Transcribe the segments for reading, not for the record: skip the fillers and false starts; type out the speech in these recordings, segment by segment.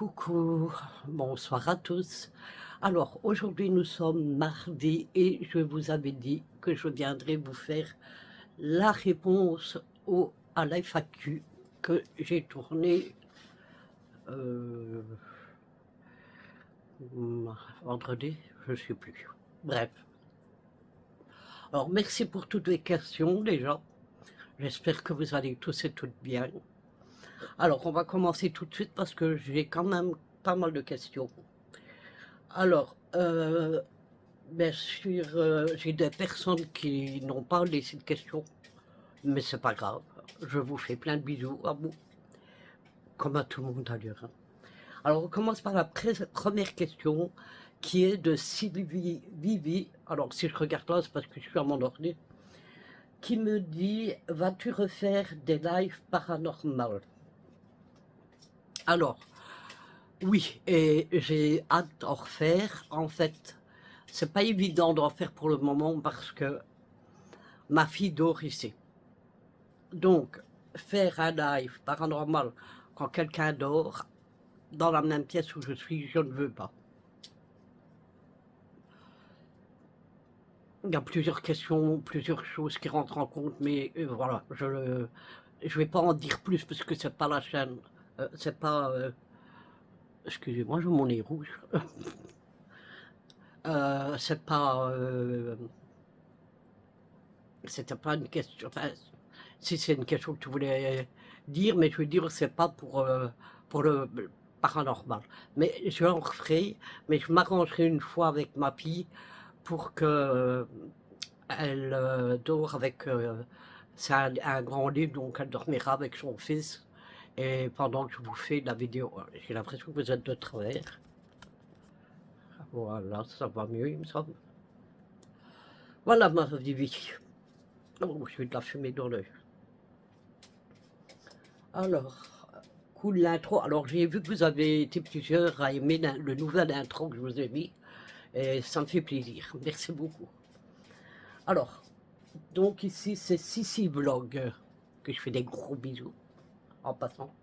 Coucou, bonsoir à tous. Alors aujourd'hui nous sommes mardi et je vous avais dit que je viendrais vous faire la réponse à la FAQ que j'ai tournée euh, vendredi, je ne sais plus. Bref, alors merci pour toutes les questions déjà. J'espère que vous allez tous et toutes bien. Alors on va commencer tout de suite parce que j'ai quand même pas mal de questions. Alors, bien sûr, j'ai des personnes qui n'ont pas laissé de questions, mais c'est pas grave. Je vous fais plein de bisous à vous, comme à tout le monde d'ailleurs, hein. Alors, on commence par la première question, qui est de Sylvie Vivi. Alors, si je regarde là, c'est parce que je suis à mon ordi. Qui me dit, vas-tu refaire des lives paranormaux? Alors, oui, et j'ai hâte d'en refaire. En fait, c'est pas évident d'en faire pour le moment parce que ma fille dort ici. Donc, faire un live paranormal quand quelqu'un dort dans la même pièce où je suis, je ne veux pas. Il y a plusieurs questions, plusieurs choses qui rentrent en compte, mais voilà, je ne vais pas en dire plus parce que c'est pas la chaîne. C'est pas. Excusez-moi, je mon nez rouge. C'est pas. C'était pas une question. Enfin, si c'est une question que tu voulais dire, mais je veux dire, c'est pas pour le paranormal. Mais je en referai, mais je m'arrangerai une fois avec ma fille pour que elle dort avec. C'est un grand lit, donc elle dormira avec son fils. Et pendant que je vous fais la vidéo, j'ai l'impression que vous êtes de travers. Voilà, ça va mieux, il me semble. Voilà ma vie. Oh, j'ai de la fumée dans l'œil. Alors, cool l'intro. Alors, j'ai vu que vous avez été plusieurs à aimer le nouvel intro que je vous ai mis. Et ça me fait plaisir. Merci beaucoup. Alors, donc ici, c'est Sissi Vlog, que je fais des gros bisous en passant.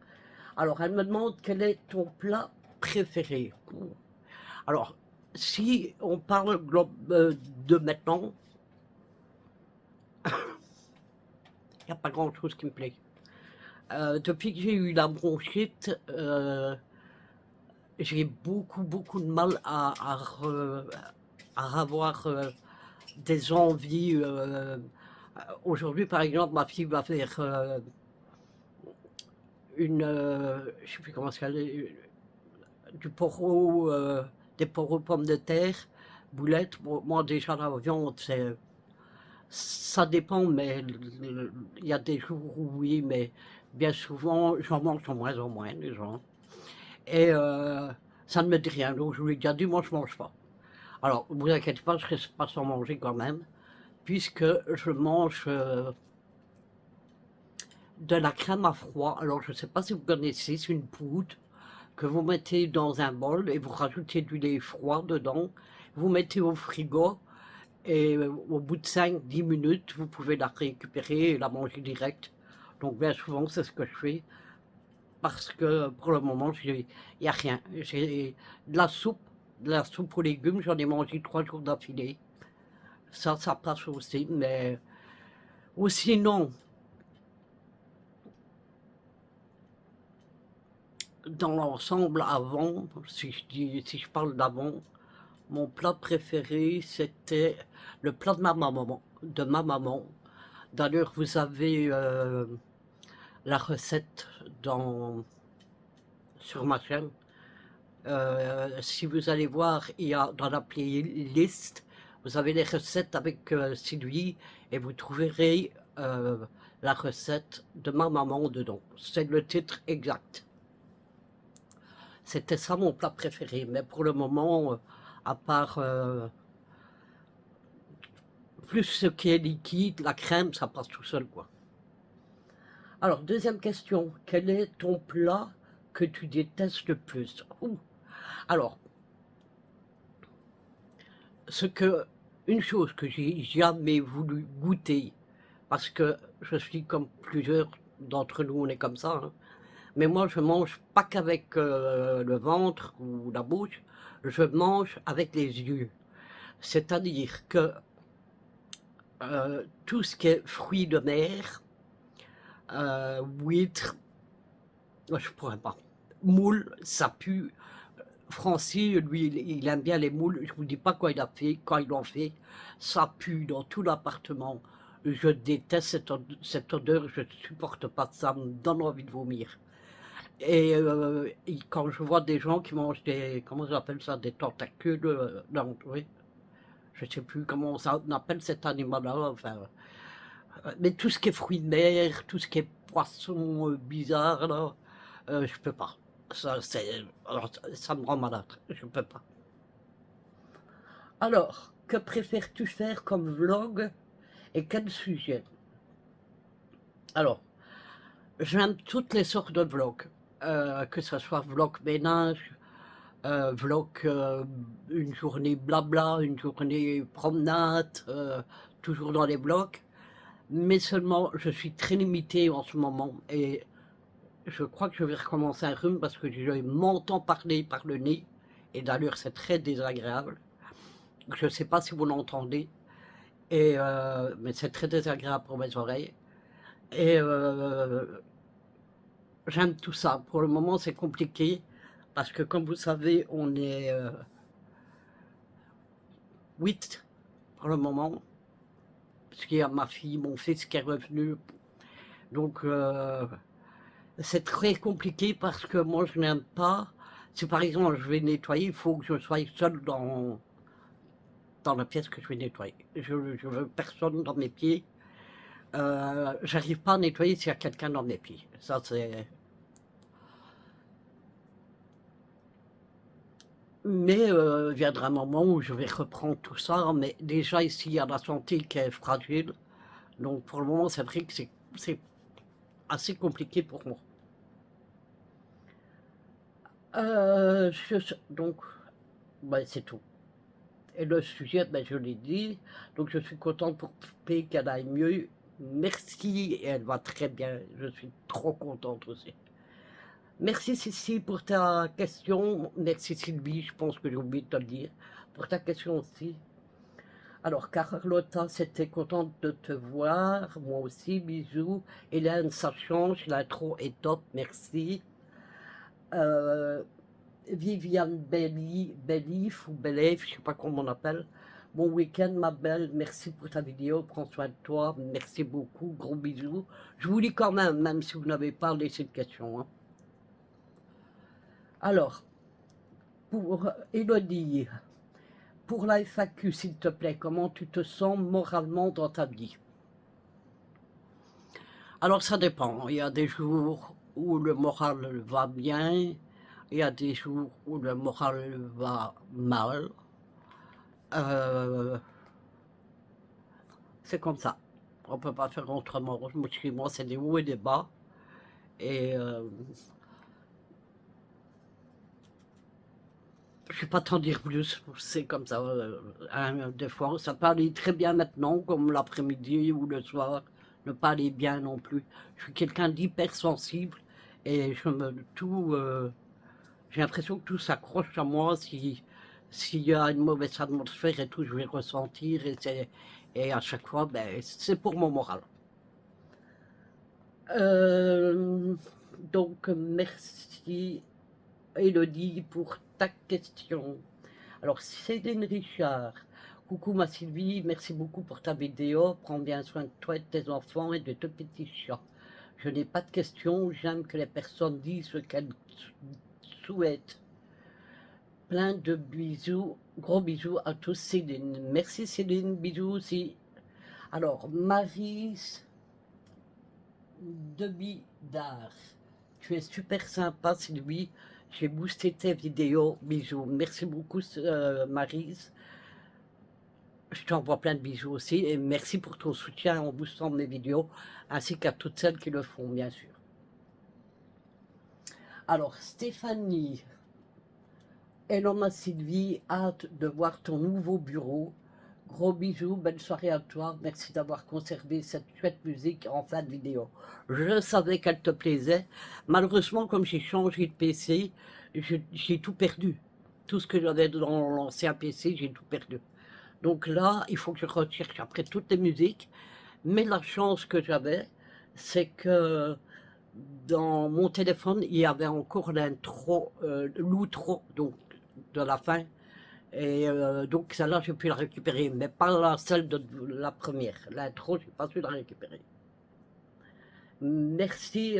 Alors, elle me demande quel est ton plat préféré. Alors, si on parle de maintenant, il n'y a pas grand-chose qui me plaît. Depuis que j'ai eu la bronchite, j'ai beaucoup de mal à avoir des envies. Aujourd'hui, par exemple, ma fille va faire je sais plus comment ça s'appelle, du poro, des poros pommes de terre, boulettes. Bon, moi, déjà, la viande, ça dépend, mais il y a des jours où oui, mais bien souvent, j'en mange de moins en moins, les gens. Et ça ne me dit rien. Donc, je lui ai déjà dit, moi, je ne mange pas. Alors, ne vous inquiétez pas, je ne reste pas sans manger quand même, puisque je mange de la crème à froid. Alors, je ne sais pas si vous connaissez, c'est une poudre que vous mettez dans un bol et vous rajoutez du lait froid dedans. Vous mettez au frigo et au bout de 5-10 minutes, vous pouvez la récupérer et la manger direct. Donc, bien souvent, c'est ce que je fais parce que pour le moment, il n'y a rien. J'ai de la soupe aux légumes, j'en ai mangé 3 jours d'affilée. Ça passe aussi, mais... Ou sinon, dans l'ensemble, avant, si je parle d'avant, mon plat préféré, c'était le plat de ma maman. D'ailleurs, vous avez la recette sur ma chaîne. Si vous allez voir, il y a dans la playlist, vous avez les recettes avec Sylvie et vous trouverez la recette de ma maman dedans. C'est le titre exact. C'était ça mon plat préféré, mais pour le moment, à part plus ce qui est liquide, la crème, ça passe tout seul, quoi. Alors, deuxième question, quel est ton plat que tu détestes le plus? Alors, une chose que j'ai jamais voulu goûter, parce que je suis comme plusieurs d'entre nous, on est comme ça, hein. Mais moi, je mange pas qu'avec le ventre ou la bouche, je mange avec les yeux. C'est-à-dire que tout ce qui est fruits de mer, huîtres, je pourrais pas. Moules, ça pue. Francis, lui, il aime bien les moules. Je vous dis pas quoi il a fait, quand il en fait. Ça pue dans tout l'appartement. Je déteste cette odeur, je ne supporte pas ça, me donne envie de vomir. Et quand je vois des gens qui mangent des, comment j'appelle ça, des tentacules, non, oui, je ne sais plus comment on appelle cet animal-là, enfin, mais tout ce qui est fruits de mer, tout ce qui est poisson bizarre, là, je peux pas. Alors, ça me rend malade, je peux pas. Alors, que préfères-tu faire comme vlog et quel sujet? Alors, j'aime toutes les sortes de vlogs, que ce soit vlog ménage, vlog une journée blabla, une journée promenade, toujours dans les vlogs. Mais seulement, je suis très limitée en ce moment et je crois que je vais recommencer un rhume parce que je m'entends parler par le nez et d'ailleurs c'est très désagréable. Je ne sais pas si vous l'entendez, mais c'est très désagréable pour mes oreilles. Et j'aime tout ça. Pour le moment, c'est compliqué parce que, comme vous savez, on est 8 pour le moment. Parce qu'il y a ma fille, mon fils qui est revenu. Donc, c'est très compliqué parce que moi, je n'aime pas. Si par exemple, je vais nettoyer, il faut que je sois seul dans la pièce que je vais nettoyer. Je veux personne dans mes pieds. J'arrive pas à nettoyer s'il y a quelqu'un dans mes pieds. Ça, c'est. Mais viendra un moment où je vais reprendre tout ça. Mais déjà, ici, il y a la santé qui est fragile. Donc, pour le moment, c'est vrai que c'est assez compliqué pour moi. Donc, ben, c'est tout. Et le sujet, ben, je l'ai dit. Donc, je suis contente pour P qu'elle aille mieux. Merci, et elle va très bien. Je suis trop contente aussi. Merci Cécile pour ta question. Merci Sylvie, je pense que j'ai oublié de te le dire. Pour ta question aussi. Alors, Carlotta, c'était contente de te voir. Moi aussi, bisous. Hélène, ça change. L'intro est top, merci. Euh, Viviane Bellif ou Bellef, je ne sais pas comment on appelle. Bon week-end, ma belle. Merci pour ta vidéo. Prends soin de toi. Merci beaucoup. Gros bisous. Je vous lis quand même, même si vous n'avez pas laissé de questions, hein. Alors, pour Elodie, pour la FAQ, s'il te plaît, comment tu te sens moralement dans ta vie? Alors, ça dépend. Il y a des jours où le moral va bien, il y a des jours où le moral va mal. Euh, c'est comme ça. On ne peut pas faire autrement. Chez moi, c'est des hauts et des bas. Et je ne vais pas t'en dire plus. C'est comme ça. Des fois, ça peut aller très bien maintenant, comme l'après-midi ou le soir. Ne pas aller bien non plus. Je suis quelqu'un d'hypersensible et je me tout. J'ai l'impression que tout s'accroche à moi. S'il y a une mauvaise atmosphère et tout, je vais ressentir. Et à chaque fois, ben, c'est pour mon moral. Euh, donc, merci Elodie pour ta question. Alors, Céline Richard, coucou ma Sylvie, merci beaucoup pour ta vidéo. Prends bien soin de toi et de tes enfants et de tes petits chats. Je n'ai pas de questions, j'aime que les personnes disent ce qu'elles souhaitent. Plein de bisous, gros bisous à tous Céline. Merci Céline, bisous aussi. Alors, Marie Debidar, tu es super sympa Sylvie. J'ai boosté tes vidéos, bisous. Merci beaucoup Marise. Je t'envoie plein de bisous aussi et merci pour ton soutien en boostant mes vidéos, ainsi qu'à toutes celles qui le font, bien sûr. Alors, Stéphanie, hello ma Sylvie, hâte de voir ton nouveau bureau. Gros bisous, belle soirée à toi. Merci d'avoir conservé cette chouette musique en fin de vidéo. Je savais qu'elle te plaisait. Malheureusement, comme j'ai changé de PC, j'ai tout perdu. Tout ce que j'avais dans l'ancien PC, j'ai tout perdu. Donc là, il faut que je recherche après toutes les musiques. Mais la chance que j'avais, c'est que dans mon téléphone, il y avait encore l'intro, l'outro, donc de la fin. Et donc celle-là, j'ai pu la récupérer, mais pas celle de la première. L'intro, j'ai pas pu la récupérer. Merci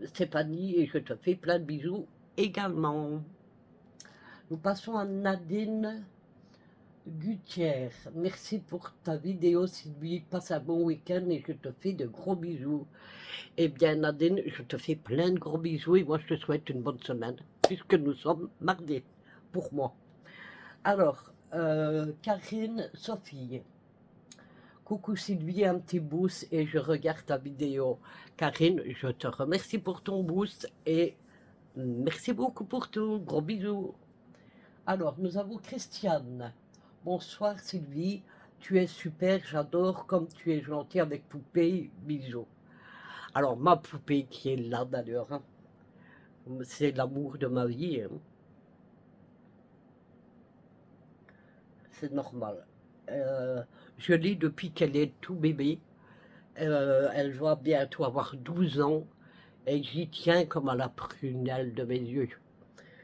Stéphanie, et je te fais plein de bisous également. Nous passons à Nadine Gutière. Merci pour ta vidéo, Sylvie. Passe un bon week-end et je te fais de gros bisous. Eh bien Nadine, je te fais plein de gros bisous et moi je te souhaite une bonne semaine, puisque nous sommes mardi, pour moi. Alors, Karine Sophie. Coucou Sylvie, un petit boost et je regarde ta vidéo. Karine, je te remercie pour ton boost et merci beaucoup pour tout. Gros bisous. Alors, nous avons Christiane. Bonsoir Sylvie, tu es super, j'adore comme tu es gentille avec Poupée, bisous. Alors, ma poupée qui est là d'ailleurs, hein, c'est l'amour de ma vie. Hein. C'est normal. Je l'ai depuis qu'elle est tout bébé. Elle va bientôt avoir 12 ans et j'y tiens comme à la prunelle de mes yeux.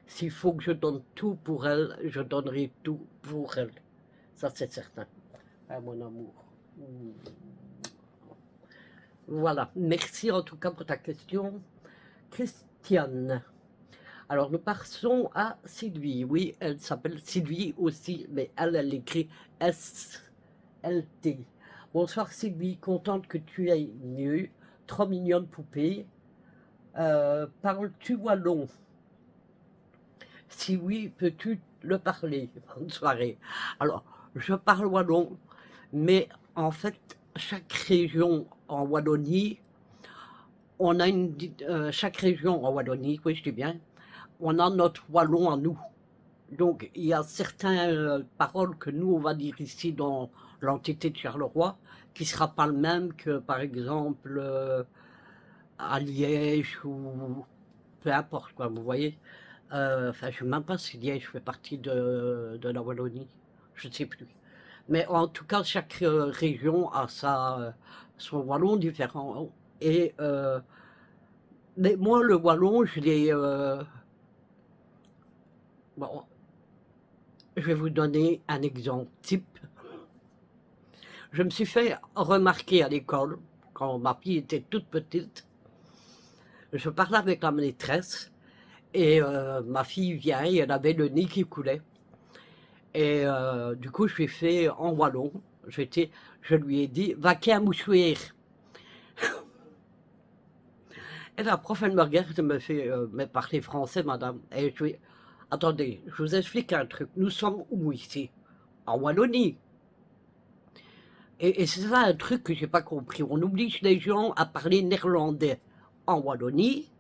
S'il faut que je donne tout pour elle, je donnerai tout pour elle. Ça, c'est certain. Ah, mon amour. Voilà. Merci en tout cas pour ta question, Christiane. Alors, nous passons à Sylvie. Oui, elle s'appelle Sylvie aussi, mais elle écrit S-L-T. Bonsoir Sylvie, contente que tu ailles mieux. Trop mignonne poupée. Parles-tu wallon? Si oui, peux-tu le parler? Bonne soirée. Alors, je parle wallon, mais en fait, chaque région en Wallonie, on a chaque région en Wallonie, oui je dis bien, on a notre wallon à nous. Donc, il y a certaines paroles que nous, on va dire ici dans l'entité de Charleroi, qui ne sera pas le même que, par exemple, à Liège ou peu importe, quoi, vous voyez. Enfin, je ne sais même pas si Liège fait partie de la Wallonie, je ne sais plus. Mais en tout cas, chaque région a son wallon différent. Et, mais moi, le wallon, je l'ai... bon, je vais vous donner un exemple type. Je me suis fait remarquer à l'école, quand ma fille était toute petite, je parlais avec la maîtresse, et ma fille vient, et elle avait le nez qui coulait. Et du coup, je lui ai fait en wallon, je lui ai dit, va qu'il y a un mouchoir. Et la prof, elle me regarde, elle me fait, mais parlez français, madame. Et je lui ai attendez, je vous explique un truc, nous sommes où ici? En Wallonie. Et c'est ça un truc que j'ai pas compris. On oblige les gens à parler néerlandais en Wallonie,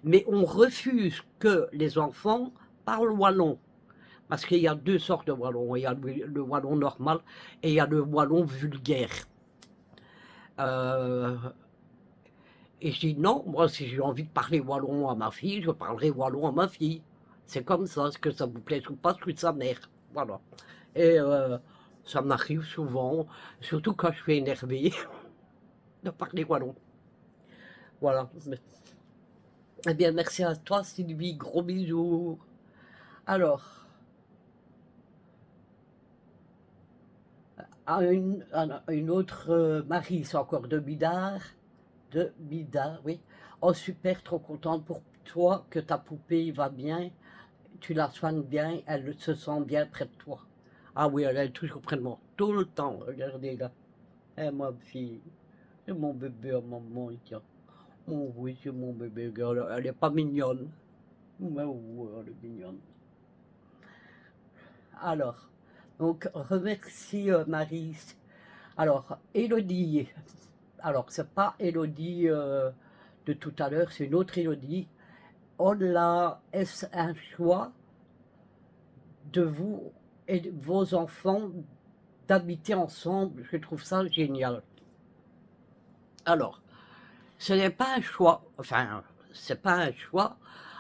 mais on refuse que les enfants parlent wallon. Parce qu'il y a deux sortes de wallon. Il y a le wallon normal et il y a le wallon vulgaire. Et je dis non, moi si j'ai envie de parler wallon à ma fille, je parlerai wallon à ma fille. C'est comme ça, ce que ça vous plaît ou pas, je suis sa mère. Voilà. Et ça m'arrive souvent, surtout quand je suis énervée, de parler wallon. Voilà. Eh bien, merci à toi, Sylvie. Gros bisous. Alors, à une autre Marie, c'est encore de Bidart. De Bidart, oui. Oh, super, trop contente pour toi que ta poupée va bien. Tu la soignes bien, elle se sent bien près de toi. Ah oui, elle est toujours près de moi. Tout le temps, regardez là. Eh, ma fille. C'est mon bébé à maman, tiens. Oh oui, c'est mon bébé, regarde, elle est pas mignonne. Mais oui, elle est mignonne. Alors, donc, remercie Marie. Alors, Élodie. Alors, c'est pas Élodie de tout à l'heure, c'est une autre Élodie. On a, est-ce un choix de vous et vos enfants d'habiter ensemble. Je trouve ça génial. Alors, ce n'est pas un choix, enfin, c'est pas un choix.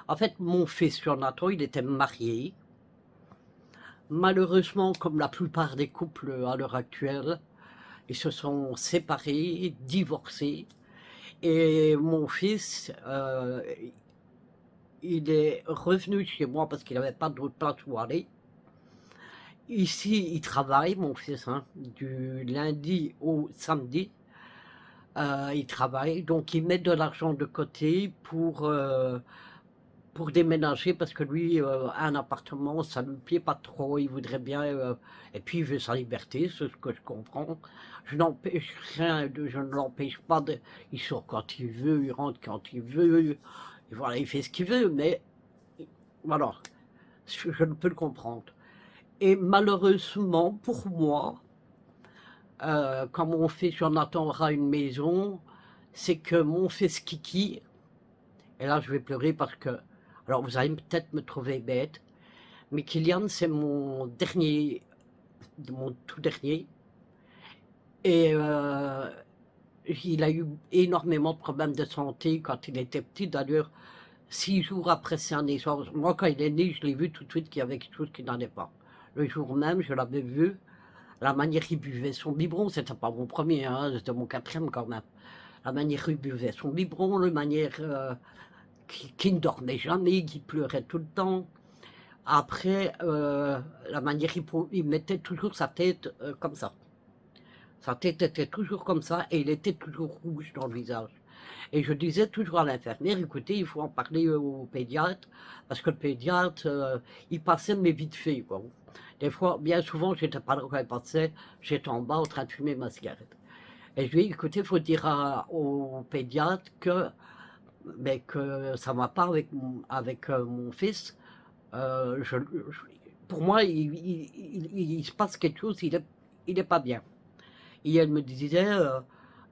En fait, mon fils Jonathan, il était marié. Malheureusement, comme la plupart des couples à l'heure actuelle, ils se sont séparés, divorcés. Et mon fils, il est revenu chez moi parce qu'il n'avait pas d'autre place où aller. Ici, il travaille, mon fils, hein, du lundi au samedi. Il travaille, donc il met de l'argent de côté pour déménager parce que lui, un appartement, ça ne lui plaît pas trop. Il voudrait bien, et puis il veut sa liberté, c'est ce que je comprends. Je n'empêche rien, je ne l'empêche pas. Il sort quand il veut, il rentre quand il veut, et voilà, il fait ce qu'il veut, mais voilà, je ne peux le comprendre. Et malheureusement, pour moi, quand mon fils Jonathan aura une maison, c'est que mon fils Kiki, et là je vais pleurer parce que, alors vous allez peut-être me trouver bête, mais Kylian c'est mon dernier, mon tout dernier, et il a eu énormément de problèmes de santé quand il était petit. D'ailleurs, 6 jours après sa naissance, moi quand il est né, je l'ai vu tout de suite qu'il y avait quelque chose qui n'allait pas. Le jour même, je l'avais vu, la manière il buvait son biberon, c'était pas mon premier, hein, c'était mon quatrième quand même. La manière il buvait son biberon, la manière qui ne dormait jamais, qui pleurait tout le temps. Après, la manière il mettait toujours sa tête comme ça. Sa tête était toujours comme ça et il était toujours rouge dans le visage. Et je disais toujours à l'infirmière, écoutez, il faut en parler au pédiatre, parce que le pédiatre, il passait mais vite fait, quoi. Des fois, bien souvent, j'étais pas là quand il passait, j'étais en bas en train de fumer ma cigarette. Et je lui ai dit, écoutez, il faut dire au pédiatre que, mais que ça ne va pas avec mon fils. Pour moi, il se passe quelque chose, il est pas bien. Et elle me disait,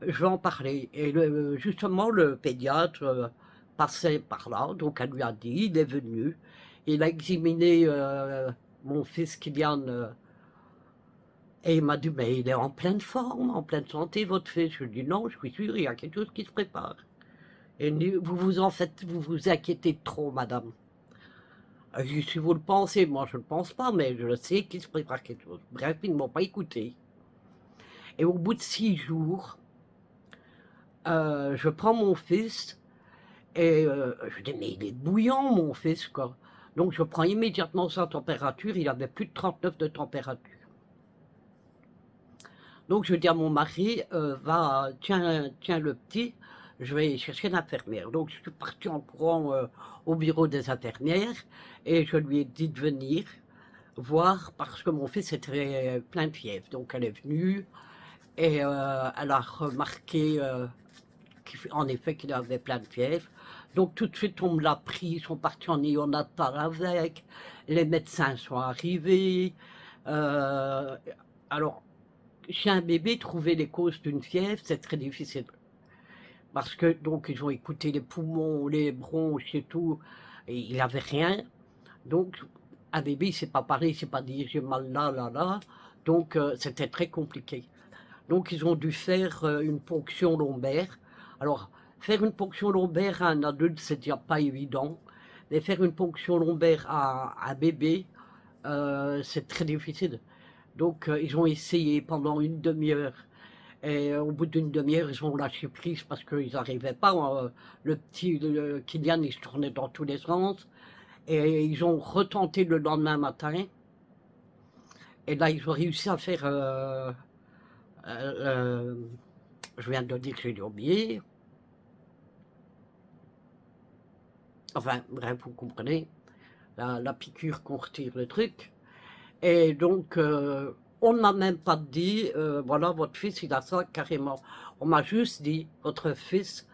je vais en parler. Et justement, le pédiatre passait par là, donc elle lui a dit, il est venu, il a examiné mon fils Kylian, et il m'a dit, mais il est en pleine forme, en pleine santé, votre fils. Je lui ai dit, non, je suis sûr, il y a quelque chose qui se prépare. Et il dit, vous vous inquiétez trop, madame. Je lui ai dit, si vous le pensez, moi je ne le pense pas, mais je sais qu'il se prépare quelque chose. Bref, ils ne m'ont pas écouté. Et au bout de 6 jours, je prends mon fils et je dis, mais il est bouillant, mon fils, quoi. Donc je prends immédiatement sa température, il avait plus de 39 de température. Donc je dis à mon mari, tiens le petit, je vais chercher l'infirmière. Donc je suis parti en courant au bureau des infirmières et je lui ai dit de venir voir parce que mon fils était plein de fièvre. Donc elle est venue et elle a remarqué en effet qu'il avait plein de fièvre. Donc tout de suite on me l'a pris, ils sont partis en néonatal avec, les médecins sont arrivés. Alors chez un bébé, trouver les causes d'une fièvre, c'est très difficile. Parce que, donc, ils ont écouté les poumons, les bronches et tout, et il n'avait rien. Donc, un bébé, il ne sait pas parler, il ne sait pas dire j'ai mal là, là, là. Donc, c'était très compliqué. Donc, ils ont dû faire une ponction lombaire. Alors, faire une ponction lombaire à un adulte, c'est déjà pas évident. Mais faire une ponction lombaire à un bébé, c'est très difficile. Donc, ils ont essayé pendant une demi-heure. Et au bout d'une demi-heure, ils ont lâché prise parce qu'ils n'arrivaient pas. Le petit Kylian, il se tournait dans tous les sens. Et ils ont retenté le lendemain matin. Et là, ils ont réussi à faire. Euh, je viens de dire que j'ai oublié. Enfin, bref, vous comprenez. La piqûre qu'on retire le truc. Et donc, on ne m'a même pas dit, voilà, votre fils, il a ça carrément. On m'a juste dit, votre fils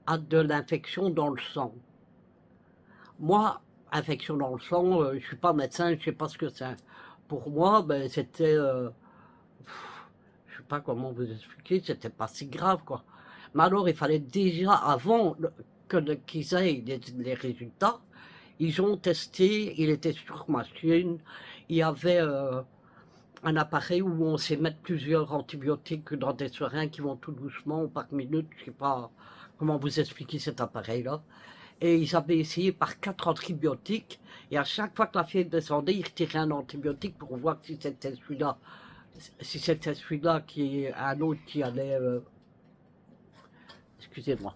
a de l'infection dans le sang. Moi, infection dans le sang, je ne suis pas médecin, je ne sais pas ce que c'est. Pour moi, ben, c'était, je ne sais pas comment vous expliquer, c'était pas si grave, quoi. Mais alors, il fallait déjà, avant qu'ils aient les résultats, ils ont testé, il était sur machine, il y avait un appareil où on sait mettre plusieurs antibiotiques dans des seringues qui vont tout doucement par minute. Je ne sais pas comment vous expliquer cet appareil-là. Et ils avaient essayé par 4 antibiotiques. Et à chaque fois que la fièvre descendait, ils retiraient un antibiotique pour voir si c'était celui-là. Si c'était celui-là qui est un autre qui allait... excusez-moi.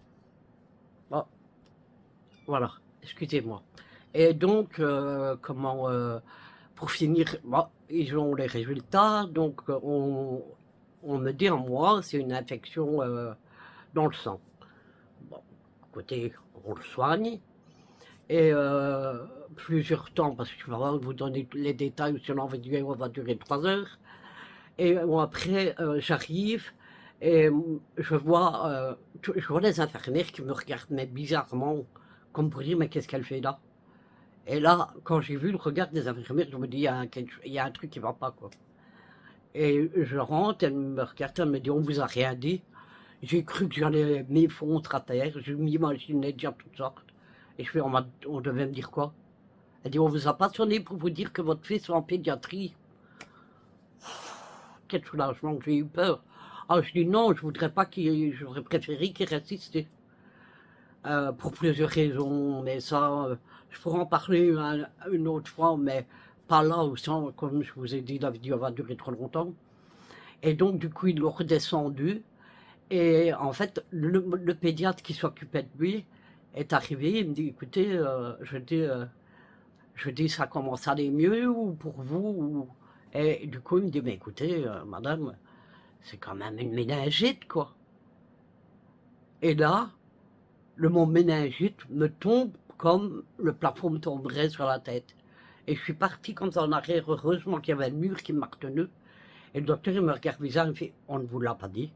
Oh, voilà, excusez-moi. Et donc, pour finir, bon, ils ont les résultats. Donc, on me dit en moi, c'est une infection dans le sang. Bon, écoutez, on le soigne. Et plusieurs temps, parce que je vais vous donner les détails, sinon on va durer 3 heures. Et bon, après, j'arrive et je vois les infirmières qui me regardent, mais bizarrement, comme pour dire, mais qu'est-ce qu'elle fait là? Et là, quand j'ai vu le regard des infirmières, je me dis, il y a un truc qui va pas, quoi. Et je rentre, elle me regarde, elle me dit, on vous a rien dit. J'ai cru que j'allais m'effondrer à terre, je m'imaginais déjà toutes sortes. Et je fais, on devait me dire quoi? Elle dit, on vous a pas sonné pour vous dire que votre fils est en pédiatrie. Quel soulagement, j'ai eu peur. Ah, je dis non, j'aurais préféré qu'il reste ici. Pour plusieurs raisons, mais ça, je pourrais en parler une autre fois, mais pas là, au centre, comme je vous ai dit, la vidéo va durer trop longtemps. Et donc, du coup, ils l'ont redescendu. Et en fait, le pédiatre qui s'occupait de lui est arrivé, il me dit, écoutez, je dis, ça commence à aller mieux, ou pour vous, Et du coup, il me dit, mais écoutez, madame, c'est quand même une méningite, quoi. Et là, le mot méningite me tombe comme le plafond me tomberait sur la tête. Et je suis parti comme ça en arrière, heureusement qu'il y avait le mur qui m'a retenu. Et le docteur, il me regarde bizarre, il me fait, on ne vous l'a pas dit.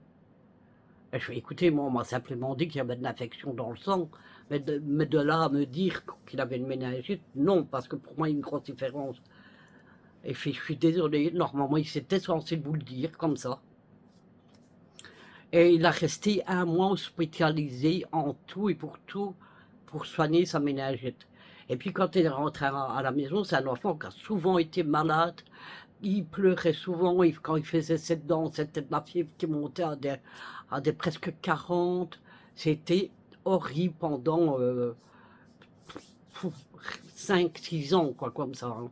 Et je fais, écoutez, moi, on m'a simplement dit qu'il y avait de l'infection dans le sang. Mais de là à me dire qu'il avait une méningite, non, parce que pour moi, il y a une grosse différence. Et je suis désolé, normalement, il s'était censé vous le dire, comme ça. Et il a resté 1 mois hospitalisé en tout et pour tout, pour soigner sa méningite. Et puis quand il est rentré à la maison, c'est un enfant qui a souvent été malade. Il pleurait souvent, quand il faisait cette danse, c'était de la fièvre qui montait à des presque 40. C'était horrible pendant 5-6 ans, quoi, comme ça, hein.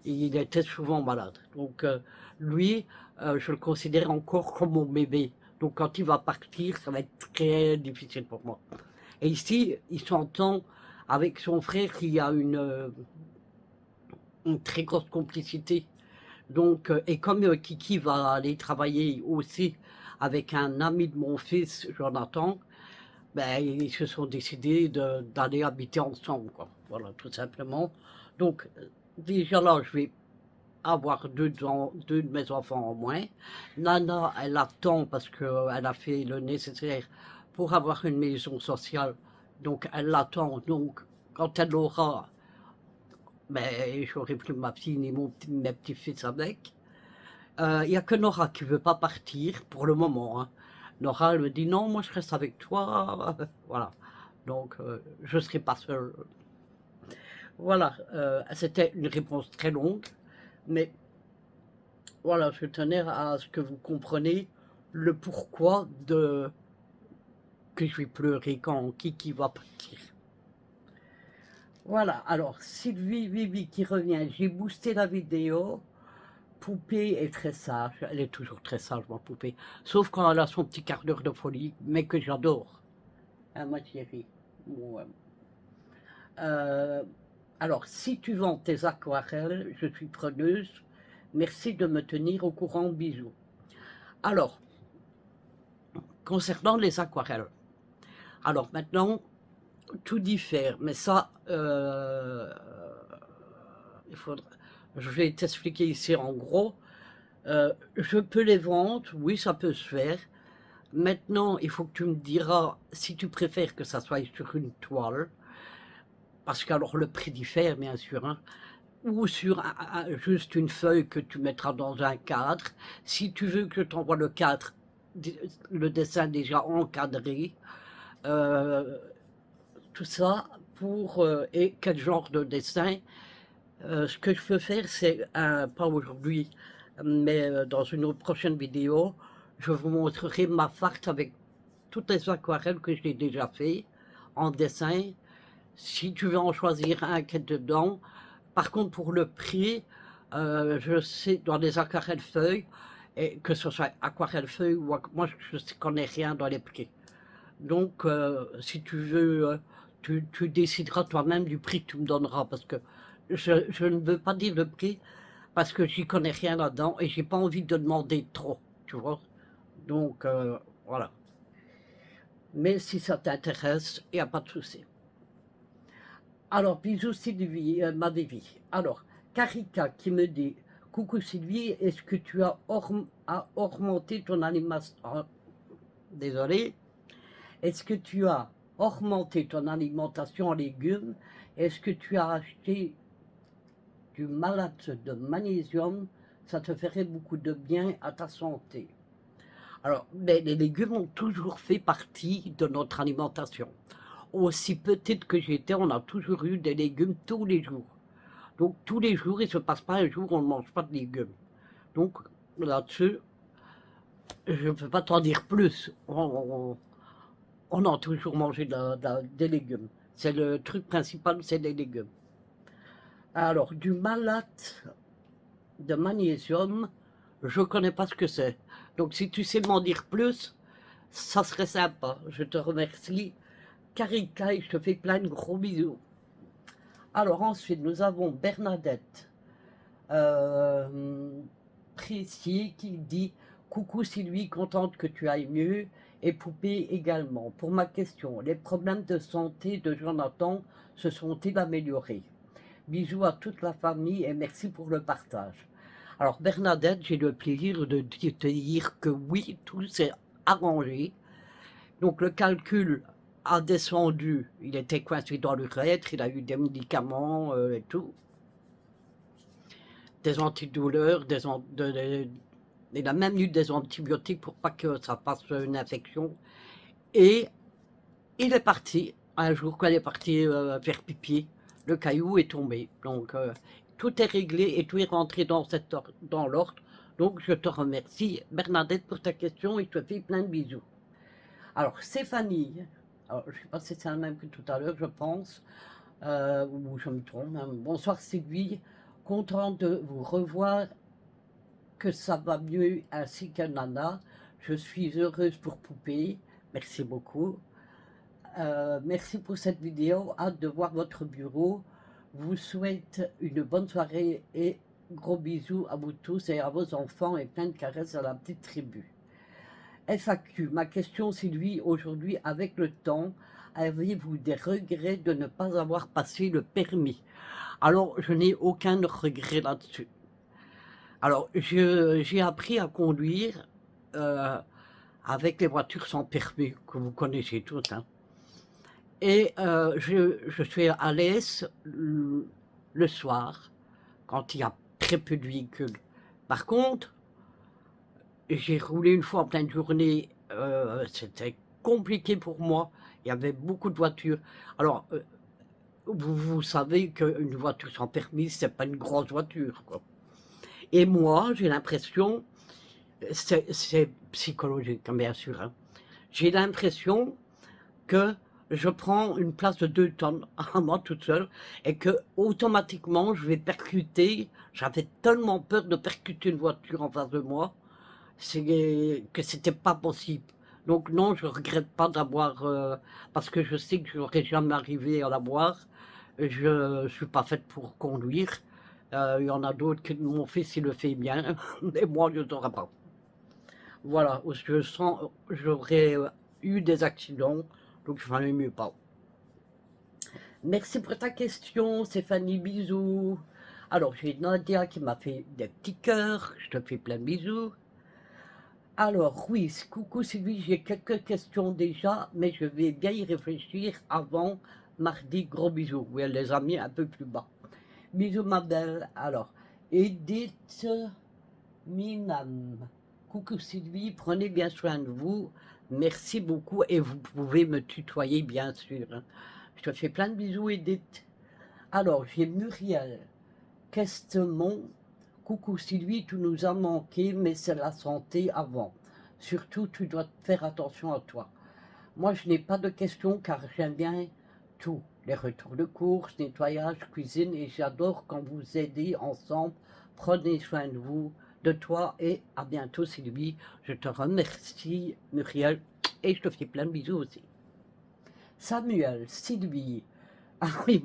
Il était souvent malade. Donc lui, je le considère encore comme mon bébé. Donc quand il va partir, ça va être très difficile pour moi. Et ici, il s'entend avec son frère qu'il y a une très grosse complicité. Donc, et comme Kiki va aller travailler aussi avec un ami de mon fils, Jonathan, ben, ils se sont décidés d'aller habiter ensemble, quoi. Voilà, tout simplement. Donc, déjà là, je vais avoir deux de mes enfants en moins. Nana, elle attend parce qu'elle a fait le nécessaire pour avoir une maison sociale. Donc, elle l'attend. Donc, quand elle l'aura, ben, j'aurai plus ma fille ni mes petits-fils avec. Il n'y a que Nora qui ne veut pas partir pour le moment, hein. Nora, elle me dit non, moi je reste avec toi. Voilà. Donc, je ne serai pas seule. Voilà. C'était une réponse très longue, mais voilà, je tenais à ce que vous compreniez le pourquoi de que je vais pleurer quand Kiki va partir. Voilà, alors Sylvie Vivi qui revient, j'ai boosté la vidéo. Poupée est très sage, elle est toujours très sage, ma poupée, sauf quand elle a son petit quart d'heure de folie, mais que j'adore. Hein, ma chérie. Ouais. Euh, alors, si tu vends tes aquarelles, je suis preneuse. Merci de me tenir au courant, bisous. Alors, concernant les aquarelles, alors maintenant, tout diffère, mais ça, il faudra, je vais t'expliquer ici en gros. Je peux les vendre, oui, ça peut se faire. Maintenant, il faut que tu me diras si tu préfères que ça soit sur une toile, parce qu'alors le prix diffère, bien sûr, hein, ou sur juste une feuille que tu mettras dans un cadre. Si tu veux que je t'envoie le cadre, le dessin déjà encadré, euh, tout ça, et quel genre de dessin. Ce que je peux faire, c'est, pas aujourd'hui, mais dans une autre prochaine vidéo, je vous montrerai ma farce avec toutes les aquarelles que j'ai déjà fait en dessin. Si tu veux en choisir un qui est dedans, par contre pour le prix, je sais dans les aquarelles feuilles, et que ce soit aquarelle feuille ou moi je ne connais rien dans les prix. Donc si tu veux, tu décideras toi-même du prix que tu me donneras, parce que je ne veux pas dire le prix parce que j'y connais rien là-dedans et j'ai pas envie de demander trop, tu vois. Donc voilà. Mais si ça t'intéresse, il n'y a pas de souci. Alors, bisous Sylvie, ma Davy. Alors, Karika qui me dit, coucou Sylvie, est-ce que tu as augmenté ton alimentation? Désolé. Est-ce que tu as augmenté ton alimentation en légumes? Est-ce que tu as acheté du malate de magnésium? Ça te ferait beaucoup de bien à ta santé. Alors, les légumes ont toujours fait partie de notre alimentation. Aussi petite que j'étais, on a toujours eu des légumes tous les jours. Donc tous les jours, il ne se passe pas un jour où on ne mange pas de légumes. Donc là-dessus, je ne peux pas t'en dire plus. On a toujours mangé des légumes. C'est le truc principal, c'est les légumes. Alors, du malate de magnésium, je ne connais pas ce que c'est. Donc si tu sais m'en dire plus, ça serait sympa. Je te remercie. Karika, je te fais plein de gros bisous. Alors ensuite, nous avons Bernadette Précier qui dit « Coucou Sylvie, contente que tu ailles mieux, et Poupée également. Pour ma question, les problèmes de santé de Jonathan se sont-ils améliorés? Bisous à toute la famille et merci pour le partage. » Alors Bernadette, j'ai le plaisir de te dire que oui, tout s'est arrangé. Donc le calcul a descendu, il était coincé dans l'urètre, il a eu des médicaments et tout, des antidouleurs, il a même eu des antibiotiques pour pas que ça fasse une infection. Et il est parti, un jour quand il est parti faire pipi, le caillou est tombé. Donc tout est réglé et tout est rentré dans l'ordre. Donc je te remercie Bernadette pour ta question et je te fais plein de bisous. Alors Stéphanie, alors, je ne sais pas si c'est la même que tout à l'heure, je pense, ou je me trompe. Hein. Bonsoir Sylvie, content de vous revoir, que ça va mieux ainsi que Nana. Je suis heureuse pour Poupée, merci beaucoup. Merci pour cette vidéo, hâte de voir votre bureau. Vous souhaite une bonne soirée et gros bisous à vous tous et à vos enfants et plein de caresses à la petite tribu. FAQ, ma question Sylvie, aujourd'hui avec le temps, avez-vous des regrets de ne pas avoir passé le permis? Alors, je n'ai aucun regret là-dessus. Alors, j'ai appris à conduire avec les voitures sans permis, que vous connaissez tous. Hein. Et je suis à l'aise le soir, quand il y a très peu de véhicules. Par contre, j'ai roulé une fois en pleine journée, c'était compliqué pour moi, il y avait beaucoup de voitures. Alors, vous savez qu'une voiture sans permis, c'est pas une grosse voiture, quoi. Et moi, j'ai l'impression, c'est psychologique, hein, bien sûr, hein. J'ai l'impression que je prends une place de 2 tonnes à moi toute seule et que automatiquement je vais percuter. J'avais tellement peur de percuter une voiture en face de moi que c'était pas possible. Donc non, je regrette pas d'avoir, parce que je sais que je n'aurais jamais arrivé à l'avoir. Je suis pas faite pour conduire. Il y en a d'autres que mon fils il le fait bien, mais moi je ne saurais pas. Voilà, je sens, j'aurais eu des accidents, donc je n'en mieux pas. Merci pour ta question, Stéphanie, bisous. Alors, j'ai Nadia qui m'a fait des petits cœurs, je te fais plein de bisous. Alors, oui, coucou Sylvie, j'ai quelques questions déjà, mais je vais bien y réfléchir avant mardi. Gros bisous. Oui, elle les a mis un peu plus bas. Bisous, ma belle. Alors, Edith Minam. Coucou Sylvie, prenez bien soin de vous. Merci beaucoup et vous pouvez me tutoyer, bien sûr. Je te fais plein de bisous, Edith. Alors, j'ai Muriel Questemont. Coucou Sylvie, tu nous as manqué, mais c'est la santé avant. Surtout, tu dois faire attention à toi. Moi, je n'ai pas de questions car j'aime bien tout. Les retours de course, nettoyage, cuisine et j'adore quand vous aidez ensemble. Prenez soin de vous, de toi et à bientôt Sylvie. Je te remercie Muriel et je te fais plein de bisous aussi. Samuel, Sylvie. Ah oui,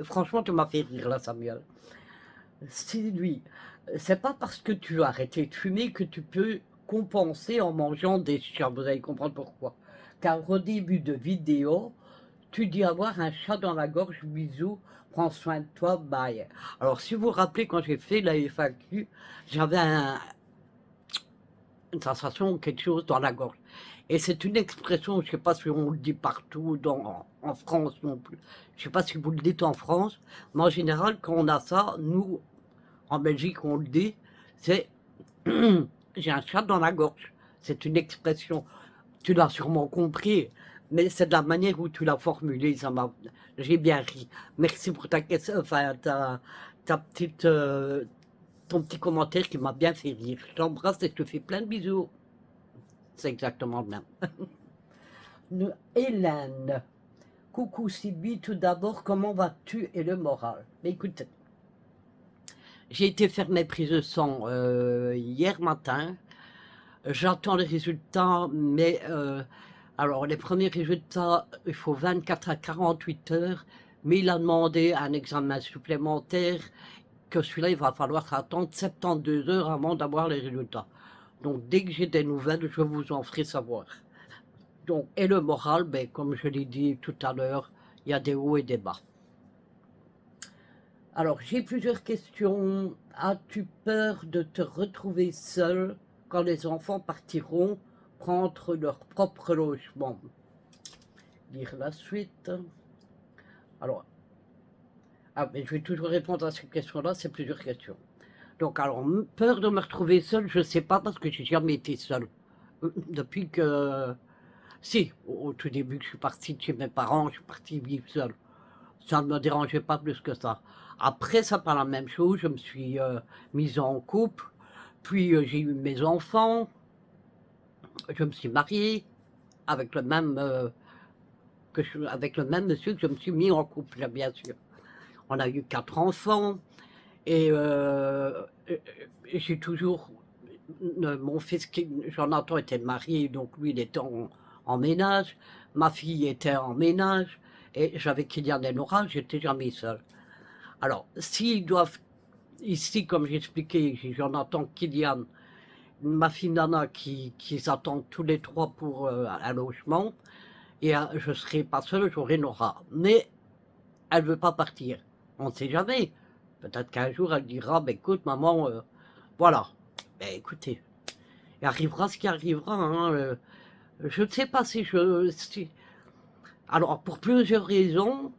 franchement, tu m'as fait rire là, Samuel. Sylvie, c'est pas parce que tu as arrêté de fumer que tu peux compenser en mangeant des chiens. Vous allez comprendre pourquoi. Car au début de vidéo, tu dis avoir un chat dans la gorge, bisous, prends soin de toi, bye. Alors si vous vous rappelez, quand j'ai fait la FAQ, j'avais une sensation, quelque chose dans la gorge. Et c'est une expression, je ne sais pas si on le dit partout, en France non plus. Je ne sais pas si vous le dites en France, mais en général, quand on a ça, nous, en Belgique, on le dit, c'est j'ai un chat dans la gorge. C'est une expression. Tu l'as sûrement compris, mais c'est de la manière où tu l'as formulée, j'ai bien ri. Merci pour ta question, enfin ta petite, ton petit commentaire qui m'a bien fait rire. Je t'embrasse et je te fais plein de bisous. C'est exactement le même. Hélène, coucou Sylvie, tout d'abord, comment vas-tu et le moral? Mais écoute, j'ai été faire mes prises de sang hier matin. J'attends les résultats, mais alors les premiers résultats, il faut 24 à 48 heures, mais il a demandé un examen supplémentaire, que celui-là, il va falloir attendre 72 heures avant d'avoir les résultats. Donc dès que j'ai des nouvelles, je vous en ferai savoir. Donc, et le moral, ben, comme je l'ai dit tout à l'heure, il y a des hauts et des bas. Alors, j'ai plusieurs questions. As-tu peur de te retrouver seul quand les enfants partiront prendre leur propre logement? Lire la suite. Alors, mais je vais toujours répondre à cette question-là, c'est plusieurs questions. Donc, alors, peur de me retrouver seul, je ne sais pas parce que j'ai jamais été seul. Depuis que... Si, au tout début que je suis partie de chez mes parents, je suis partie vivre seul. Ça ne me dérangeait pas plus que ça. Après, ça pas la même chose, je me suis mise en couple, puis j'ai eu mes enfants, je me suis mariée avec le même, avec le même monsieur que je me suis mis en couple, bien sûr. On a eu 4 enfants, et j'ai toujours, mon fils, Jonathan, était marié, donc lui, il était en ménage, ma fille était en ménage, et j'avais Kylian et Nora, j'étais jamais seule. Alors, s'ils doivent, ici, comme j'expliquais, Jonathan, Kylian, ma fille Nana, qui attendent tous les 3 pour un logement, et je ne serai pas seule, j'aurai Nora. Mais elle ne veut pas partir. On ne sait jamais. Peut-être qu'un jour, elle dira, bah, écoute, maman, voilà. Ben, écoutez, il arrivera ce qui arrivera. Hein, je ne sais pas si je... Alors, pour plusieurs raisons,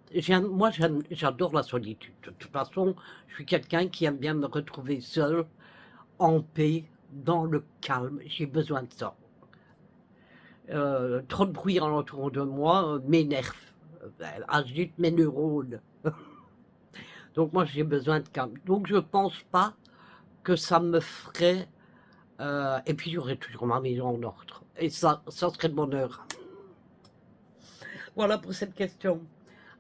moi, j'adore la solitude. De toute façon, je suis quelqu'un qui aime bien me retrouver seul, en paix, dans le calme. J'ai besoin de ça. Trop de bruit alentour de moi m'énerve, agite mes neurones. Donc moi j'ai besoin de calme. Donc je pense pas que ça me ferait... et puis j'aurais toujours ma maison en ordre. Et ça serait de bonheur. Voilà pour cette question.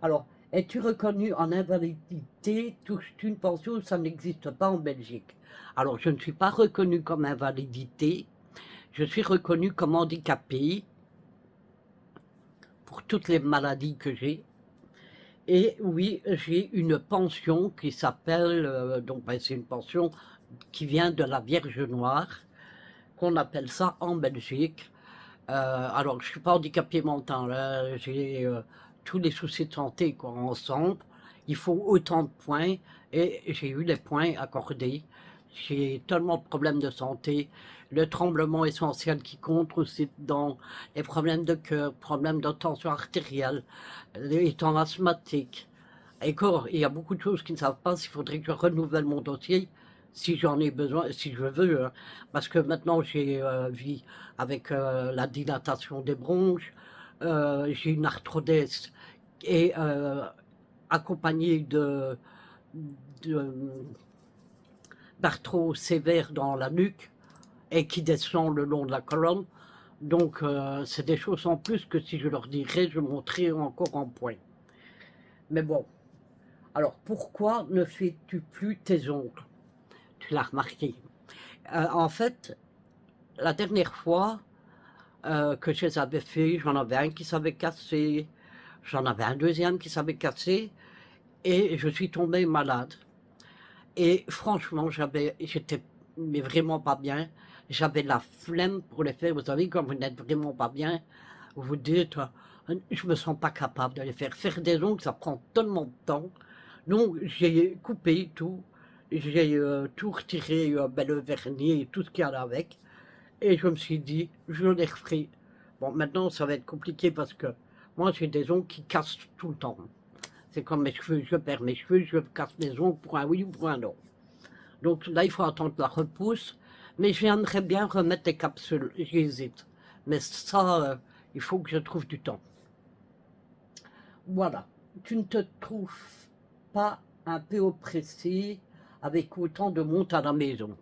Alors, es-tu reconnu en invalidité? Touches-tu une pension? Ça n'existe pas en Belgique. Alors je ne suis pas reconnu comme invalidité. Je suis reconnu comme handicapé pour toutes les maladies que j'ai. Et oui, j'ai une pension qui s'appelle, donc ben, c'est une pension qui vient de la Vierge Noire, qu'on appelle ça en Belgique. Alors, je ne suis pas handicapé mental, j'ai tous les soucis de santé ensemble. Il faut autant de points et j'ai eu les points accordés. J'ai tellement de problèmes de santé. Le tremblement essentiel qui compte aussi dans les problèmes de cœur, problèmes de tension artérielle, étant asthmatique. Et encore, il y a beaucoup de choses qui ne savent pas s'il faudrait que je renouvelle mon dossier si j'en ai besoin, si je veux, hein. Parce que maintenant j'ai vie avec la dilatation des bronches, j'ai une arthrodèse et accompagnée de d'arthrose sévère dans la nuque et qui descend le long de la colonne. Donc, c'est des choses en plus que si je leur dirais, je monterais encore en point. Mais bon. Alors, pourquoi ne fais-tu plus tes ongles? Tu l'as remarqué. En fait, la dernière fois que je les avais fait, j'en avais un qui s'avait cassé, j'en avais un deuxième qui s'avait cassé, et je suis tombée malade. Et franchement, j'étais mais vraiment pas bien. J'avais la flemme pour les faire. Vous savez, quand vous n'êtes vraiment pas bien, vous vous dites, je me sens pas capable de les faire. Faire des ongles, ça prend tellement de temps. Donc, j'ai coupé tout. J'ai tout retiré, le vernis et tout ce qu'il y a avec. Et je me suis dit, je les referai. Bon, maintenant, ça va être compliqué parce que moi, j'ai des ongles qui cassent tout le temps. C'est comme mes cheveux, je perds mes cheveux, je casse mes ongles pour un oui ou pour un non. Donc là, il faut attendre la repousse. Mais j'aimerais bien remettre les capsules, j'hésite. Mais ça, il faut que je trouve du temps. Voilà. Tu ne te trouves pas un peu oppressé avec autant de monde à la maison?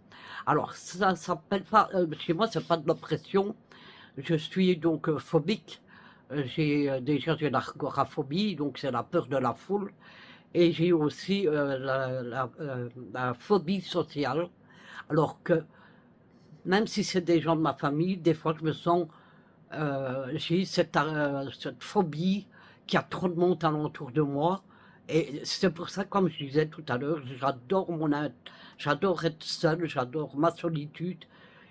Alors, ça s'appelle pas, chez moi, c'est pas de l'oppression. Je suis donc phobique. Déjà j'ai l'agoraphobie, donc c'est la peur de la foule. Et j'ai aussi la phobie sociale. Alors que, même si c'est des gens de ma famille, des fois je me sens, j'ai cette phobie qu'il y a trop de monde alentour de moi. Et c'est pour ça, comme je disais tout à l'heure, j'adore être seul, j'adore ma solitude.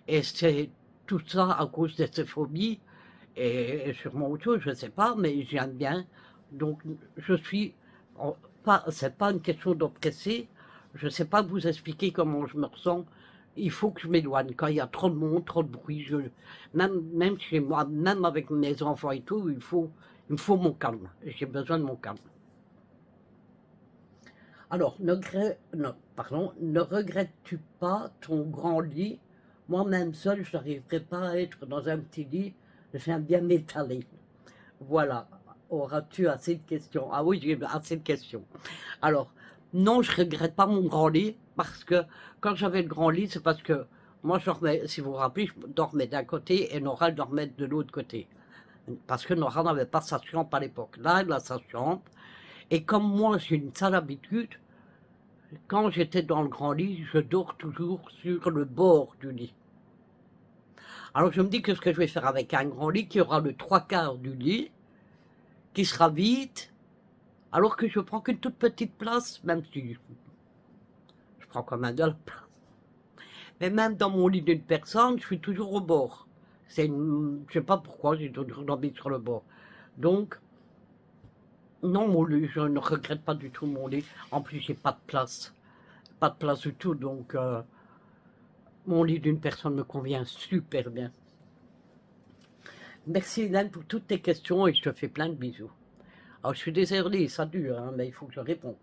Et c'est tout ça à cause de ces phobies. Et sûrement autre chose, je ne sais pas, mais j'aime bien. Donc, je suis. C'est pas une question d'oppresser. Je ne sais pas vous expliquer comment je me ressens. Il faut que je m'éloigne. Quand il y a trop de monde, trop de bruit, même chez moi, même avec mes enfants et tout, il me faut mon calme. J'ai besoin de mon calme. Alors, ne regrettes-tu pas ton grand lit? Moi-même seul, je n'arriverai pas à être dans un petit lit. J'aime bien m'étaler. Voilà. Auras-tu assez de questions? Ah oui, j'ai assez de questions. Alors, non, je ne regrette pas mon grand lit, parce que quand j'avais le grand lit, c'est parce que moi, je dormais, si vous vous rappelez, je dormais d'un côté et Nora dormait de l'autre côté. Parce que Nora n'avait pas sa chambre à l'époque. Là, elle a sa chambre. Et comme moi, j'ai une sale habitude, quand j'étais dans le grand lit, je dors toujours sur le bord du lit. Alors je me dis que ce que je vais faire avec un grand lit qui aura le 3/4 du lit, qui sera vide, alors que je prends qu'une toute petite place, même si je prends quand même de la place. Mais même dans mon lit d'une personne, je suis toujours au bord. Je ne sais pas pourquoi, j'ai toujours dormi sur le bord. Donc, non, mon lit, je ne regrette pas du tout mon lit. En plus, j'ai pas de place. Pas de place du tout, donc mon lit d'une personne me convient super bien. Merci Hélène pour toutes tes questions et je te fais plein de bisous. Alors je suis désolée, ça dure, hein, mais il faut que je réponde.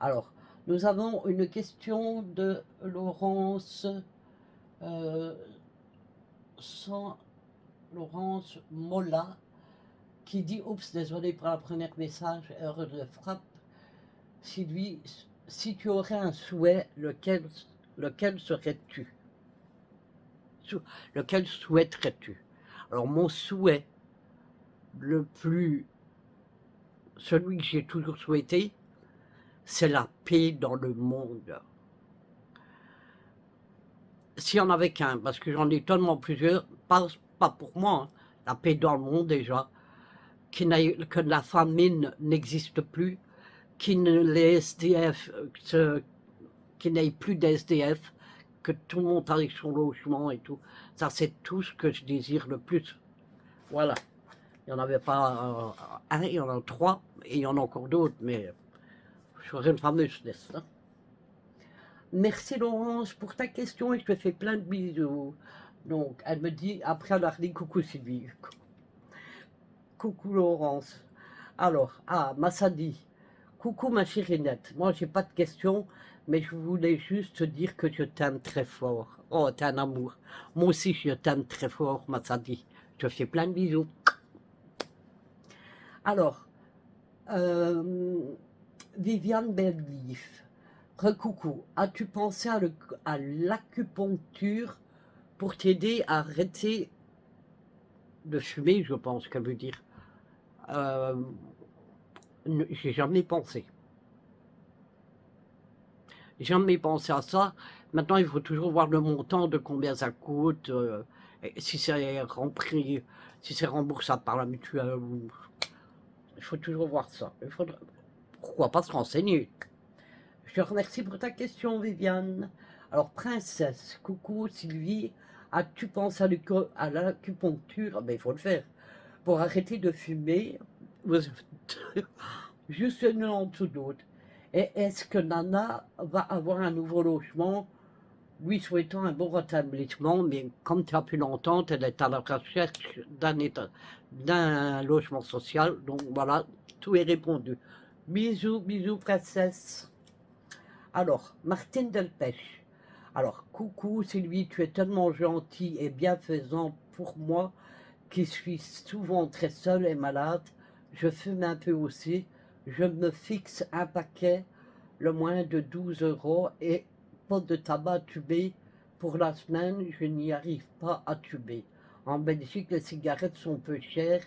Alors, nous avons une question de Laurence, euh, Laurence Molla, qui dit, oups, désolé pour la première message, erreur de frappe. Si tu aurais un souhait, lequel serais-tu? Lequel souhaiterais-tu? Alors mon souhait, celui que j'ai toujours souhaité, c'est la paix dans le monde. S'il y en avait qu'un, parce que j'en ai tellement plusieurs, pas pour moi, hein, la paix dans le monde déjà, que la famine n'existe plus, qu'il n'ait plus d'SDF, que tout le monde arrive son logement et tout. Ça, c'est tout ce que je désire le plus. Voilà. Il n'y en avait pas un, il y en a trois, et il y en a encore d'autres, mais je ferai une fameuse liste. Hein. Merci Laurence pour ta question et je te fais plein de bisous. Donc, elle me dit, après elle a dit coucou Sylvie. Coucou Laurence. Alors, Massadi. Coucou ma chirinette. Moi, j'ai pas de questions, mais je voulais juste te dire que je t'aime très fort. Oh, t'es un amour. Moi aussi, je t'aime très fort, Massadi. Je te fais plein de bisous. Alors, Viviane Bellevif. Recoucou, as-tu pensé à l'acupuncture pour t'aider à arrêter de fumer, je pense qu'elle veut dire. Euh, j'ai jamais pensé. Jamais pensé à ça. Maintenant, il faut toujours voir le montant de combien ça coûte, et si c'est rempli, si c'est remboursable par la mutuelle. Il faut toujours voir ça. Pourquoi pas se renseigner. Je te remercie pour ta question, Viviane. Alors, princesse, coucou Sylvie, as-tu pensé à l'acupuncture? Ben, il faut le faire. Pour arrêter de fumer, juste une ou d'autre. Et est-ce que Nana va avoir un nouveau logement? Lui souhaitant un bon rétablissement, mais comme tu as pu l'entendre, elle est à la recherche d'un logement social. Donc voilà, tout est répondu. Bisous, bisous, princesse. Alors, Martine Delpech. Alors, coucou Sylvie, tu es tellement gentille et bienfaisante pour moi qui suis souvent très seule et malade. Je fume un peu aussi. Je me fixe un paquet, le moins de 12 euros, et pot de tabac tubé. Pour la semaine, je n'y arrive pas à tuber. En Belgique, les cigarettes sont peu chères.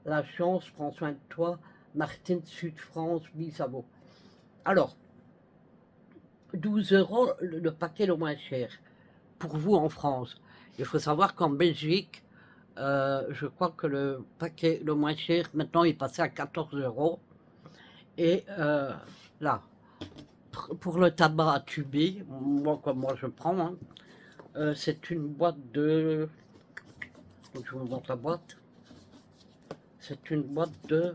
La chance, prends soin de toi. Martine Sud-France, Bisabo. Alors, 12 euros le paquet le moins cher, pour vous en France. Il faut savoir qu'en Belgique, je crois que le paquet le moins cher, maintenant, est passé à 14 euros. Et là, pour le tabac à tuber, moi, comme moi je prends, hein, c'est une boîte de... Donc, je vous montre la boîte. C'est une boîte de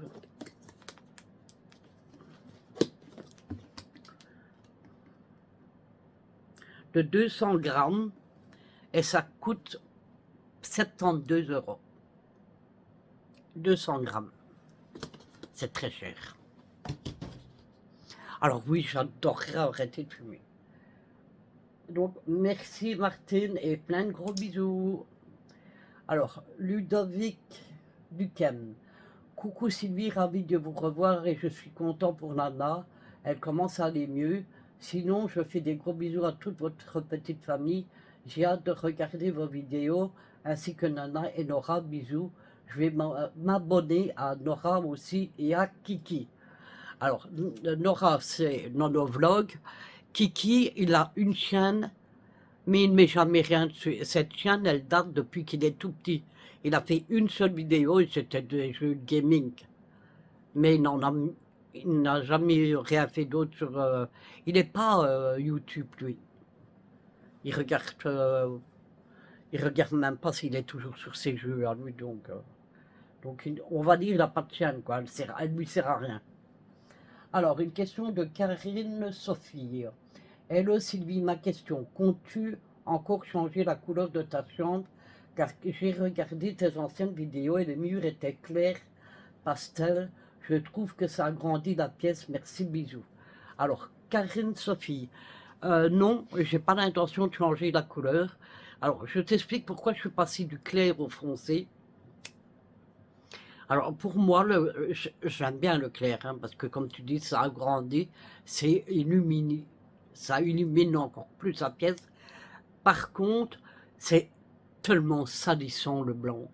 200 grammes et ça coûte 72 euros. 200 grammes. C'est très cher. Alors oui, j'adorerais arrêter de fumer. Donc, merci Martine et plein de gros bisous. Alors, Ludovic Duquesne. Coucou Sylvie, ravi de vous revoir et je suis content pour Nana. Elle commence à aller mieux. Sinon, je fais des gros bisous à toute votre petite famille. J'ai hâte de regarder vos vidéos ainsi que Nana et Nora. Bisous. Je vais m'abonner à Nora aussi et à Kiki. Alors, Nora, c'est Nonovlog. Kiki, il a une chaîne, mais il ne met jamais rien dessus. Cette chaîne, elle date depuis qu'il est tout petit. Il a fait une seule vidéo et c'était des jeux de gaming. Mais il n'a jamais rien fait d'autre sur... il n'est pas YouTube, lui. Il regarde, il regarde même pas s'il est toujours sur ses jeux à lui. Donc on va dire qu'il n'a pas de chaîne, quoi. Elle lui sert à rien. Alors, une question de Karine Sophie. Hello Sylvie, ma question. Comptes-tu encore changer la couleur de ta chambre? Car j'ai regardé tes anciennes vidéos et les murs étaient clairs, pastel. Je trouve que ça agrandit la pièce. Merci, bisous. Alors, Karine Sophie, non, j'ai pas l'intention de changer la couleur. Alors, je t'explique pourquoi je suis passée du clair au foncé. Alors pour moi, j'aime bien le clair, hein, parce que comme tu dis, ça agrandit, c'est illuminé, ça illumine encore plus la pièce. Par contre, c'est tellement salissant le blanc.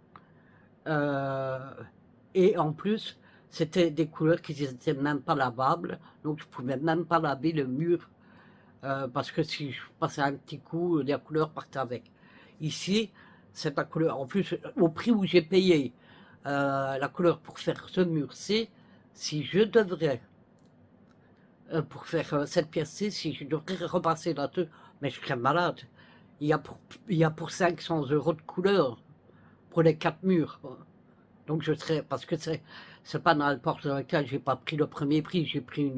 Euh, et en plus, c'était des couleurs qui n'étaient même pas lavables, donc je pouvais même pas laver le mur, parce que si je passais un petit coup, la couleur partait avec. Ici, c'est la couleur, en plus, au prix où j'ai payé, la couleur pour faire ce mur-ci, si je devrais, pour faire cette pièce-ci, si je devrais repasser là-dessus, mais je serais malade. Il y a pour 500 euros de couleur pour les 4 murs. Donc je serais, parce que c'est pas dans le porte dans lequel j'ai pas pris le premier prix, j'ai pris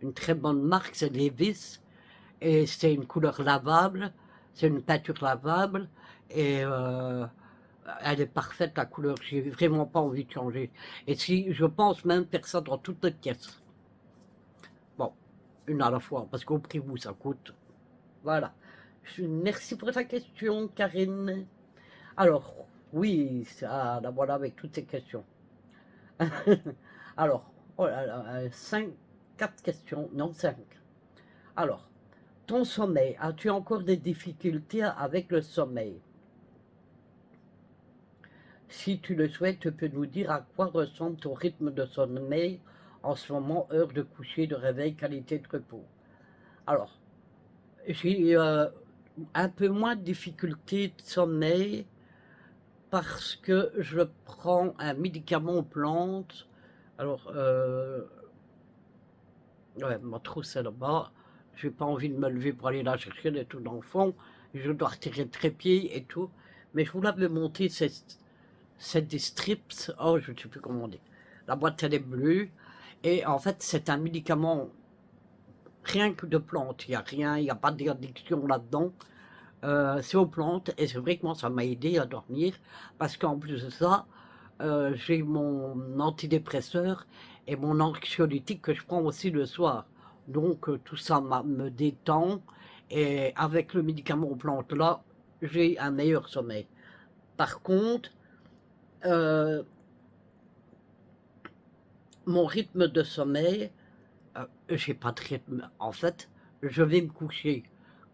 une très bonne marque, c'est Levi's, et c'est une couleur lavable, c'est une peinture lavable, et elle est parfaite la couleur, j'ai vraiment pas envie de changer. Et si je pense même faire ça dans toutes les pièces. Bon, une à la fois, parce qu'au prix où ça coûte. Voilà. Merci pour ta question, Karine. Alors, oui, ça, la voilà avec toutes ces questions. Alors, oh là là, 4 questions, non 5. Alors, Ton sommeil, as-tu encore des difficultés avec le sommeil? Si tu le souhaites, tu peux nous dire à quoi ressemble ton rythme de sommeil en ce moment, heure de coucher, de réveil, qualité de repos. Alors, j'ai un peu moins de difficultés de sommeil parce que je prends un médicament aux plantes. Alors, ouais, ma trousse est là-bas. J'ai pas envie de me lever pour aller la chercher, elle est tout dans le fond. Je dois retirer le trépied et tout. Mais je voulais me monter c'est des strips. Oh, je ne sais plus comment on dit. La boîte, elle est bleue. Et en fait, c'est un médicament rien que de plantes. Il n'y a rien, il n'y a pas d'addiction là-dedans. C'est aux plantes. Et c'est vrai que moi, ça m'a aidé à dormir. Parce qu'en plus de ça, j'ai mon antidépresseur et mon anxiolytique que je prends aussi le soir. Donc tout ça me détend et avec le médicament aux plantes là, j'ai un meilleur sommeil. Par contre, euh, mon rythme de sommeil, j'ai pas de rythme. En fait, je vais me coucher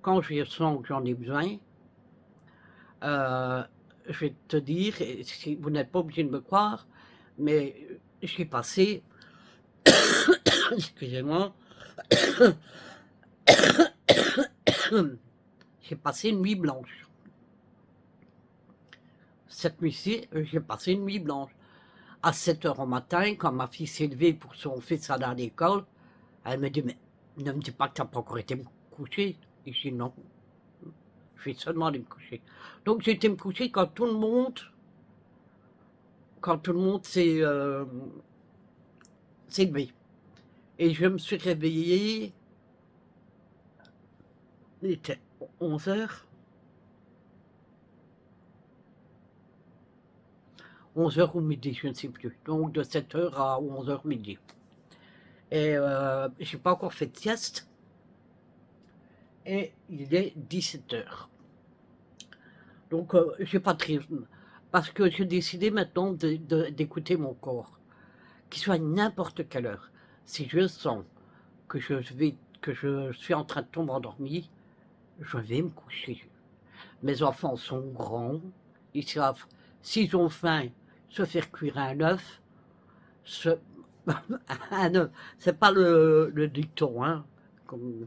quand je sens que j'en ai besoin. Euh, je vais te dire, et si vous n'êtes pas obligé de me croire, mais j'ai passé, excusez-moi, j'ai passé une nuit blanche. Cette nuit-ci, j'ai passé une nuit blanche. À 7 heures au matin, quand ma fille s'est levée pour son fils aller à l'école, elle me dit, mais ne me dis pas que tu n'as pas encore été me coucher. Et je dis non, je vais seulement aller me coucher. Donc j'ai été me coucher quand tout le monde s'est levé. Et je me suis réveillée, il était 11 heures. 11 heures ou midi, je ne sais plus. Donc de 7 heures à 11 heures midi. Et j'ai pas encore fait de sieste. Et il est 17 heures. Donc j'ai pas de rythme. Parce que j'ai décidé maintenant d'écouter mon corps. Qu'il soit n'importe quelle heure. Si je sens que que je suis en train de tomber endormi, je vais me coucher. Mes enfants sont grands. Ils savent, s'ils ont faim, se faire cuire un œuf, se... un œuf, c'est pas le dicton, hein, comme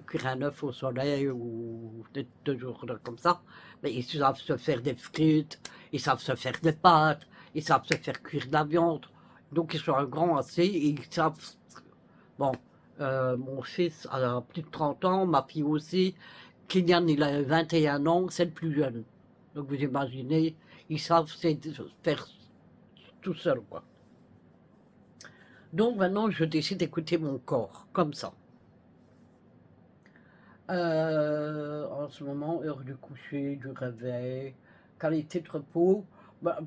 cuire un œuf au soleil ou des jours comme ça, mais ils savent se faire des frites, ils savent se faire des pâtes, ils savent se faire cuire de la viande, donc ils sont grands assez, et ils savent, bon, mon fils a plus de 30 ans, ma fille aussi, Kylian il a 21 ans, c'est le plus jeune, donc vous imaginez, ils savent faire tout seul, quoi. Donc maintenant, je décide d'écouter mon corps, comme ça. En ce moment, heure du coucher, du réveil, qualité de repos. Bah,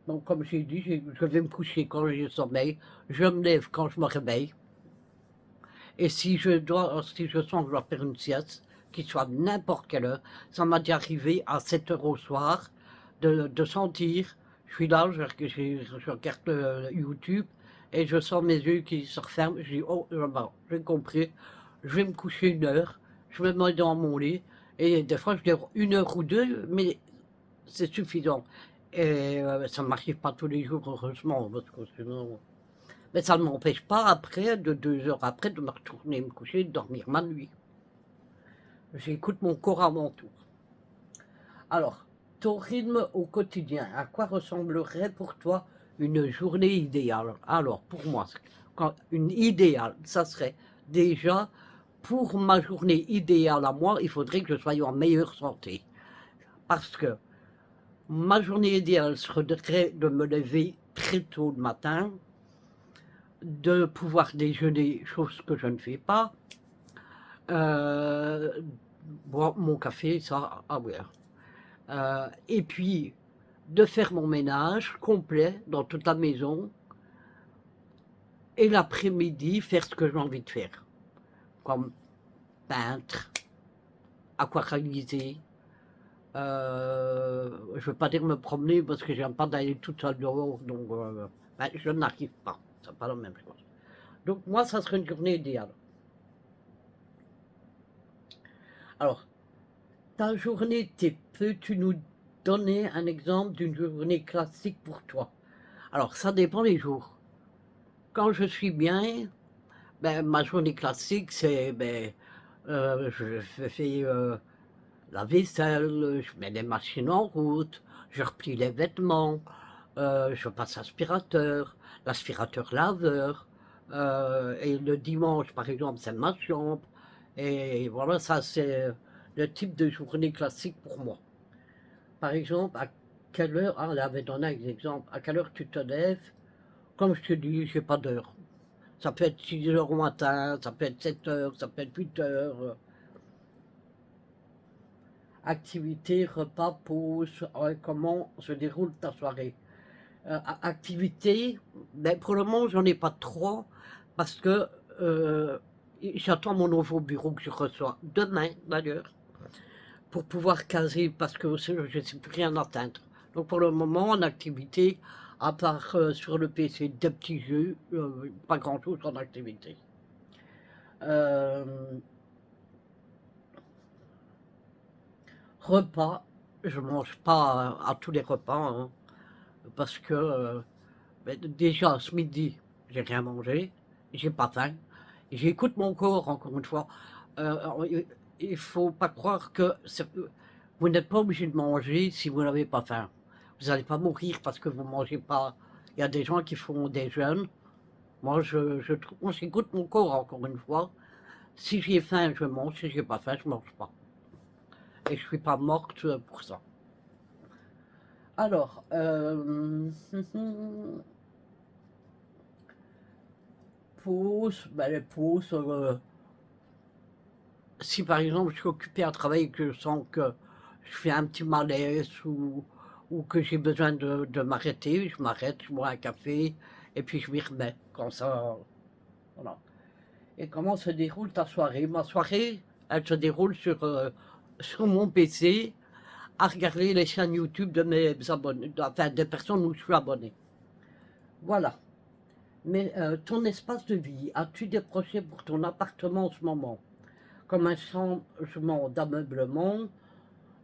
donc, comme j'ai dit, je vais me coucher quand j'ai sommeil. Je me lève quand je me réveille. Et si je sens que je dois faire une sieste, qu'il soit n'importe quelle heure, ça m'a déjà arrivé à 7 heures au soir de sentir, je suis là, je regarde YouTube et je sens mes yeux qui se referment. Je dis, oh, j'ai compris, je vais me coucher une heure, je vais me mettre dans mon lit et des fois je dors une heure ou deux, mais c'est suffisant. Et ça ne m'arrive pas tous les jours, heureusement, parce que sinon. Mais ça ne m'empêche pas après, de 2 heures après, de me retourner me coucher, de dormir ma nuit. J'écoute mon corps avant tout. Alors, ton rythme au quotidien, à quoi ressemblerait pour toi une journée idéale? Alors, pour moi, une idéale, ça serait déjà, pour ma journée idéale à moi, il faudrait que je sois en meilleure santé. Parce que ma journée idéale serait de me lever très tôt le matin, de pouvoir déjeuner, chose que je ne fais pas, boire mon café, ça, ah ouais. Et puis, de faire mon ménage complet dans toute la maison, et l'après-midi, faire ce que j'ai envie de faire, comme peindre, aquarelliser. Je ne veux pas dire me promener parce que j'aime pas d'aller toute seule dehors, donc ben, je n'arrive pas, c'est pas la même chose. Donc moi, ça serait une journée idéale. Alors, ta journée type, peux-tu nous donner un exemple d'une journée classique pour toi? Alors, ça dépend des jours. Quand je suis bien, ben, ma journée classique, c'est, ben, je fais la vaisselle, je mets les machines en route, je replie les vêtements, je passe l'aspirateur laveur, et le dimanche, par exemple, c'est ma chambre. Et voilà, ça, c'est le type de journée classique pour moi. Par exemple, à quelle heure, ah, là, avait donné un exemple, à quelle heure tu te lèves? Comme je te dis, j'ai pas d'heure. Ça peut être 6 heures au matin, ça peut être 7 heures, ça peut être 8 heures. Activité, repas, pause, comment se déroule ta soirée? Activité, ben pour le moment, j'en ai pas trop parce que j'attends mon nouveau bureau que je reçois demain d'ailleurs pour pouvoir caser parce que je ne sais plus rien atteindre. Donc pour le moment, en activité, à part sur le PC, des petits jeux, pas grand-chose en activité. Euh, Repas, je mange pas à tous les repas, hein, parce que ben, déjà ce midi, j'ai rien mangé, j'ai pas faim, j'écoute mon corps encore une fois. Il faut pas croire que vous n'êtes pas obligé de manger si vous n'avez pas faim. Vous n'allez pas mourir parce que vous ne mangez pas. Il y a des gens qui font des jeûnes. Moi, j'écoute mon corps encore une fois. Si j'ai faim, je mange. Si j'ai pas faim, je mange pas. Et je suis pas morte pour ça. Alors, pause, ben les pauses, si par exemple je suis occupé à travailler et que je sens que je fais un petit malaise ou que j'ai besoin de m'arrêter, je m'arrête, je bois un café et puis je m'y remets. Comme ça, voilà. Et comment se déroule ta soirée? Ma soirée, elle se déroule sur mon PC à regarder les chaînes YouTube de mes abonnés, enfin des personnes où je suis abonné. Voilà. Mais ton espace de vie, as-tu des projets pour ton appartement en ce moment? Comme un changement d'ameublement.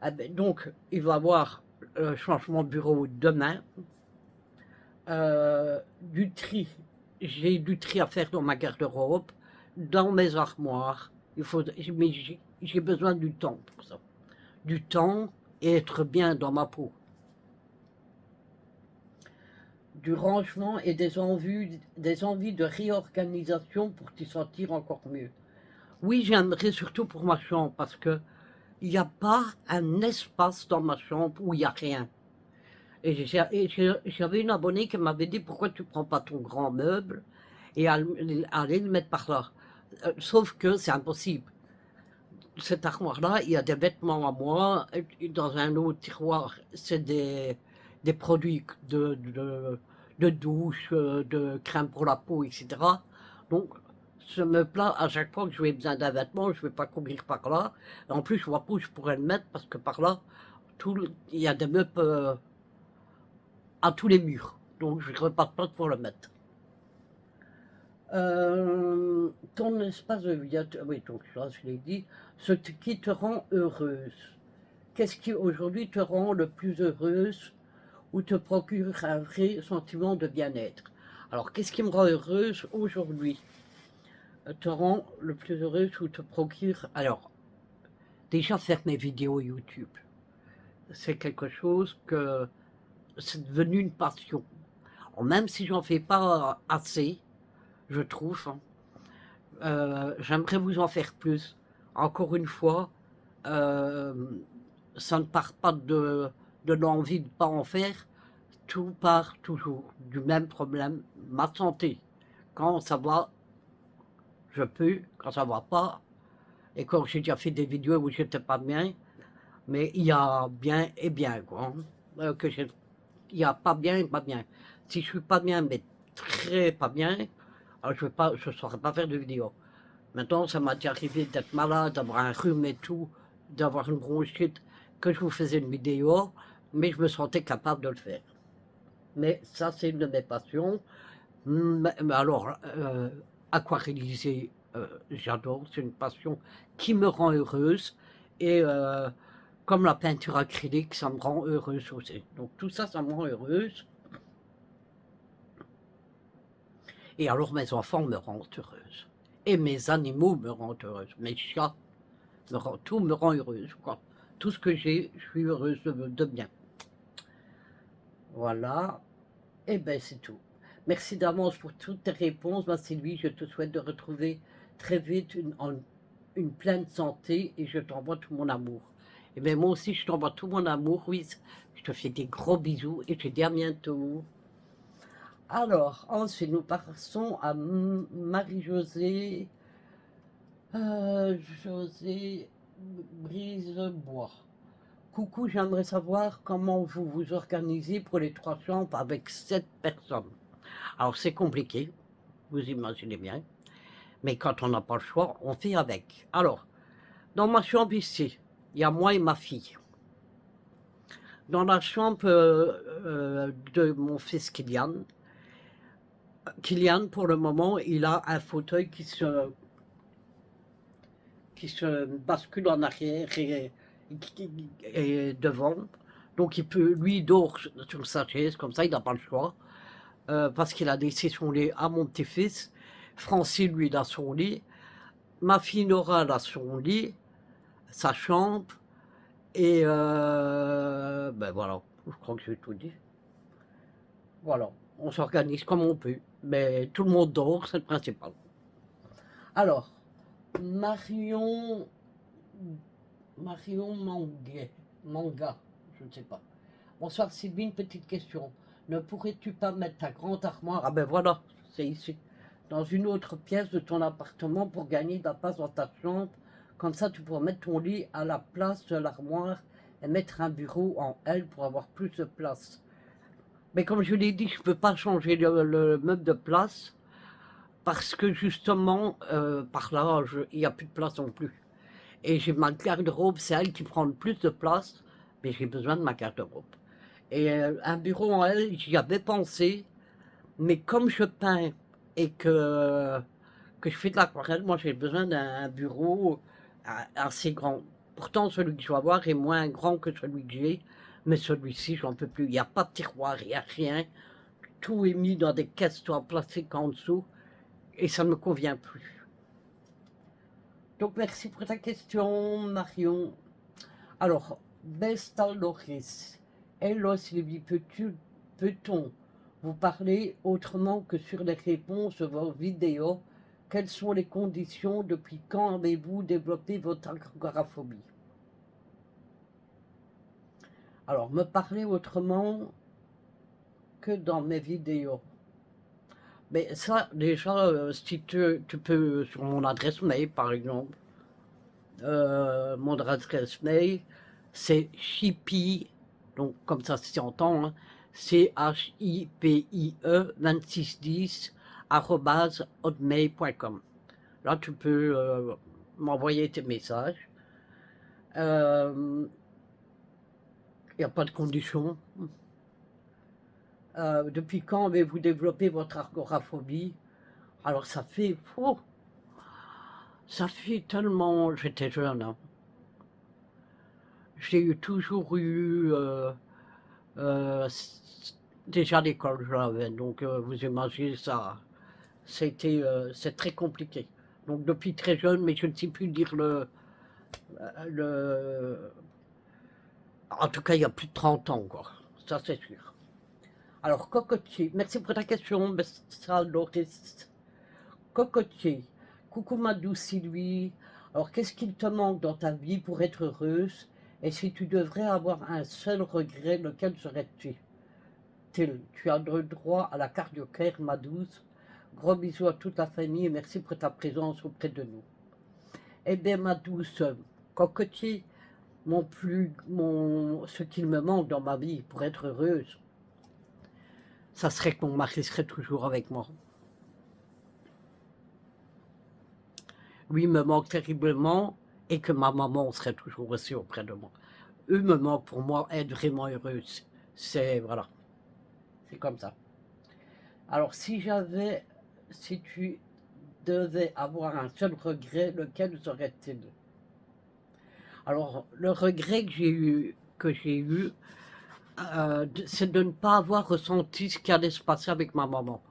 Ah ben, donc, il va y avoir changement de bureau demain. Du tri. J'ai du tri à faire dans ma garde-robe, dans mes armoires. Mais j'ai besoin du temps pour ça. Du temps et être bien dans ma peau. Du rangement et des envies de réorganisation pour t'y sentir encore mieux. Oui, j'aimerais surtout pour ma chambre parce que il n'y a pas un espace dans ma chambre où il n'y a rien. Et j'avais une abonnée qui m'avait dit pourquoi tu ne prends pas ton grand meuble et aller le mettre par là. Sauf que c'est impossible. Cette armoire-là, il y a des vêtements à moi. Et dans un autre tiroir, c'est des produits de douche, de crème pour la peau, etc. Donc, ce meuble-là, à chaque fois que j'ai besoin d'un vêtement, je ne vais pas courir par là. En plus, je vois pas où je pourrais le mettre parce que par là, il y a des meubles à tous les murs. Donc, je ne repars pas pour le mettre. Ton espace de vie, oui, donc ça, je l'ai dit, ce qui te rend heureuse. Qu'est-ce qui aujourd'hui te rend le plus heureuse ou te procure un vrai sentiment de bien-être? Alors, qu'est-ce qui me rend heureuse aujourd'hui? Te rend le plus heureuse ou te procure... Alors, déjà faire mes vidéos YouTube. C'est quelque chose que c'est devenu une passion. Alors, même si j'en fais pas assez, je trouve, hein, j'aimerais vous en faire plus. Encore une fois, euh, ça ne part pas de l'envie de ne pas en faire, tout part toujours du même problème, ma santé. Quand ça va, je peux, quand ça va pas, et quand j'ai déjà fait des vidéos où j'étais pas bien, mais il y a bien et bien, quoi. Il y a pas bien et pas bien. Si je suis pas bien, mais très pas bien, alors je ne saurais pas faire de vidéo. Maintenant, ça m'a déjà arrivé d'être malade, d'avoir un rhume et tout, d'avoir une bronchite, que je vous faisais une vidéo, mais je me sentais capable de le faire. Mais ça, c'est une de mes passions. Alors, aquaréliser, j'adore, c'est une passion qui me rend heureuse Et comme la peinture acrylique, ça me rend heureuse aussi. Donc tout ça, ça me rend heureuse. Et alors mes enfants me rendent heureuse. Et mes animaux me rendent heureuse. Mes chats, tout me rend heureuse, quoi. Tout ce que j'ai, je suis heureuse de bien. Voilà. Et ben c'est tout. Merci d'avance pour toutes tes réponses, ma Sylvie. Je te souhaite de retrouver très vite une pleine santé et je t'envoie tout mon amour. Et bien moi aussi, je t'envoie tout mon amour, oui. Je te fais des gros bisous et je te dis à bientôt. Alors, ensuite, nous passons à Marie-Josée José Brisebois. Coucou, j'aimerais savoir comment vous vous organisez pour les 3 chambres avec 7 personnes. Alors, c'est compliqué, vous imaginez bien, mais quand on n'a pas le choix, on fait avec. Alors, dans ma chambre ici, il y a moi et ma fille. Dans la chambre de mon fils Kylian, pour le moment, il a un fauteuil qui se bascule en arrière et devant. Donc lui, il dort sur sa chaise, comme ça, il n'a pas le choix. Parce qu'il a laissé son lit à mon petit-fils. Francine, lui, il a son lit. Ma fille Nora, elle a son lit, sa chambre. Et ben voilà, je crois que j'ai tout dit. Voilà, on s'organise comme on peut. Mais tout le monde dort, c'est le principal. Alors, Marion Manga, je ne sais pas. Bonsoir Sylvie, une petite question. Ne pourrais-tu pas mettre ta grande armoire, ah ben voilà, c'est ici, dans une autre pièce de ton appartement pour gagner de la place dans ta chambre? Comme ça, tu pourras mettre ton lit à la place de l'armoire et mettre un bureau en L pour avoir plus de place. Mais comme je l'ai dit, je ne peux pas changer le meuble de place parce que justement, par là, il n'y a plus de place non plus. Et j'ai ma garde-robe, c'est elle qui prend le plus de place, mais j'ai besoin de ma garde-robe. Et un bureau en L, j'y avais pensé, mais comme je peins et que je fais de l'aquarelle, moi j'ai besoin d'un bureau assez grand. Pourtant, celui que je vais avoir est moins grand que celui que j'ai, mais celui-ci, j'en peux plus. Il n'y a pas de tiroir, il n'y a rien. Tout est mis dans des caisses plastiques en dessous, et ça ne me convient plus. Donc merci pour ta question, Marion. Alors, Bestaloris, hello Sylvie, peut-on vous parler autrement que sur les réponses de vos vidéos? Quelles sont les conditions? Depuis quand avez-vous développé votre agoraphobie? Alors, me parler autrement que dans mes vidéos. Mais ça, déjà, si tu peux, sur mon adresse mail, par exemple, mon adresse mail, c'est Chippie, donc comme ça s'y entend, hein, CHIPIE 2610 @hotmail.com. Là, tu peux m'envoyer tes messages. Il n'y a pas de condition. Depuis quand avez-vous développé votre agoraphobie? Alors, ça fait tellement. J'étais jeune, hein. J'ai toujours eu. Déjà l'école, je l'avais, donc vous imaginez ça. C'est très compliqué. Donc depuis très jeune, mais je ne sais plus dire le... En tout cas, il y a plus de 30 ans, quoi. Ça, c'est sûr. Alors, cocotier, merci pour ta question, Loris. Cocotier, coucou ma douce Sylvie. Alors, qu'est-ce qu'il te manque dans ta vie pour être heureuse? Et si tu devrais avoir un seul regret, lequel serait-tu? Tu as le droit à la cardio-care, ma douce. Gros bisous à toute la famille et merci pour ta présence auprès de nous. Eh bien, ma douce cocotier, ce qu'il me manque dans ma vie pour être heureuse, ça serait que mon mari serait toujours avec moi. Lui me manque terriblement et que ma maman serait toujours aussi auprès de moi. Eux me manquent pour moi être vraiment heureuse. Voilà, c'est comme ça. Alors, si tu devais avoir un seul regret, lequel serait-il? Alors, le regret que j'ai eu, c'est de ne pas avoir ressenti ce qui allait se passer avec ma maman.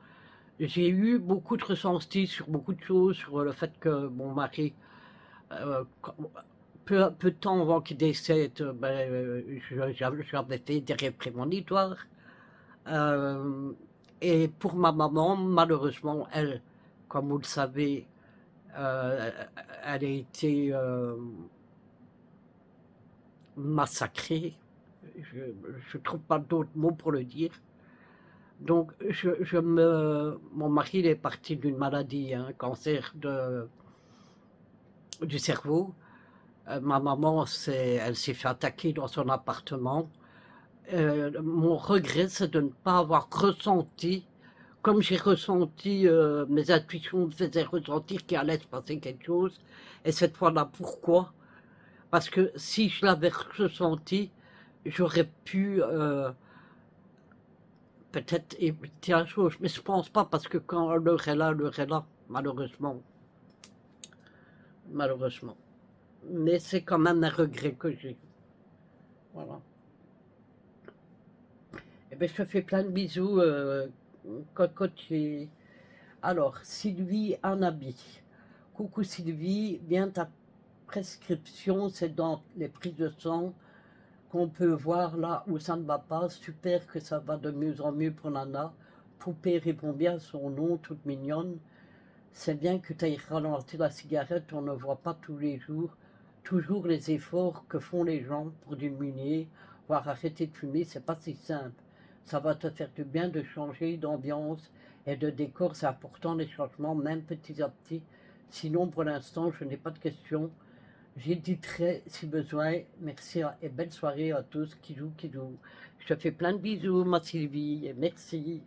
J'ai eu beaucoup de ressentis sur beaucoup de choses, sur le fait que mon mari, quand- peu de temps avant qu'il décède, j'avais fait des rêves prémonitoires. Euh, et pour ma maman, malheureusement, elle, comme vous le savez, euh, elle a été massacrée. Je ne trouve pas d'autres mots pour le dire. Donc, mon mari il est parti d'une maladie, un cancer du cerveau. Ma maman, elle s'est fait attaquer dans son appartement. Mon regret, c'est de ne pas avoir ressenti, comme j'ai ressenti, mes intuitions me faisaient ressentir qu'il allait se passer quelque chose. Et cette fois-là, pourquoi? Parce que si je l'avais ressenti, j'aurais pu peut-être éviter la chose. Mais je pense pas, parce que quand l'heure est là, malheureusement. Malheureusement. Mais c'est quand même un regret que j'ai. Voilà. Eh bien, je te fais plein de bisous, cocotier. Alors, Sylvie Anabi. Coucou Sylvie, bien ta prescription, c'est dans les prises de sang qu'on peut voir là où ça ne va pas. Super que ça va de mieux en mieux pour Nana. Poupée répond bien à son nom, toute mignonne. C'est bien que tu aies ralenti la cigarette, on ne voit pas tous les jours toujours les efforts que font les gens pour diminuer, voire arrêter de fumer, c'est pas si simple. Ça va te faire du bien de changer d'ambiance et de décor, c'est important les changements, même petit à petit. Sinon, pour l'instant, je n'ai pas de questions. J'éditerai si besoin. Merci et belle soirée à tous. Qui joue. Je te fais plein de bisous, ma Sylvie, et merci.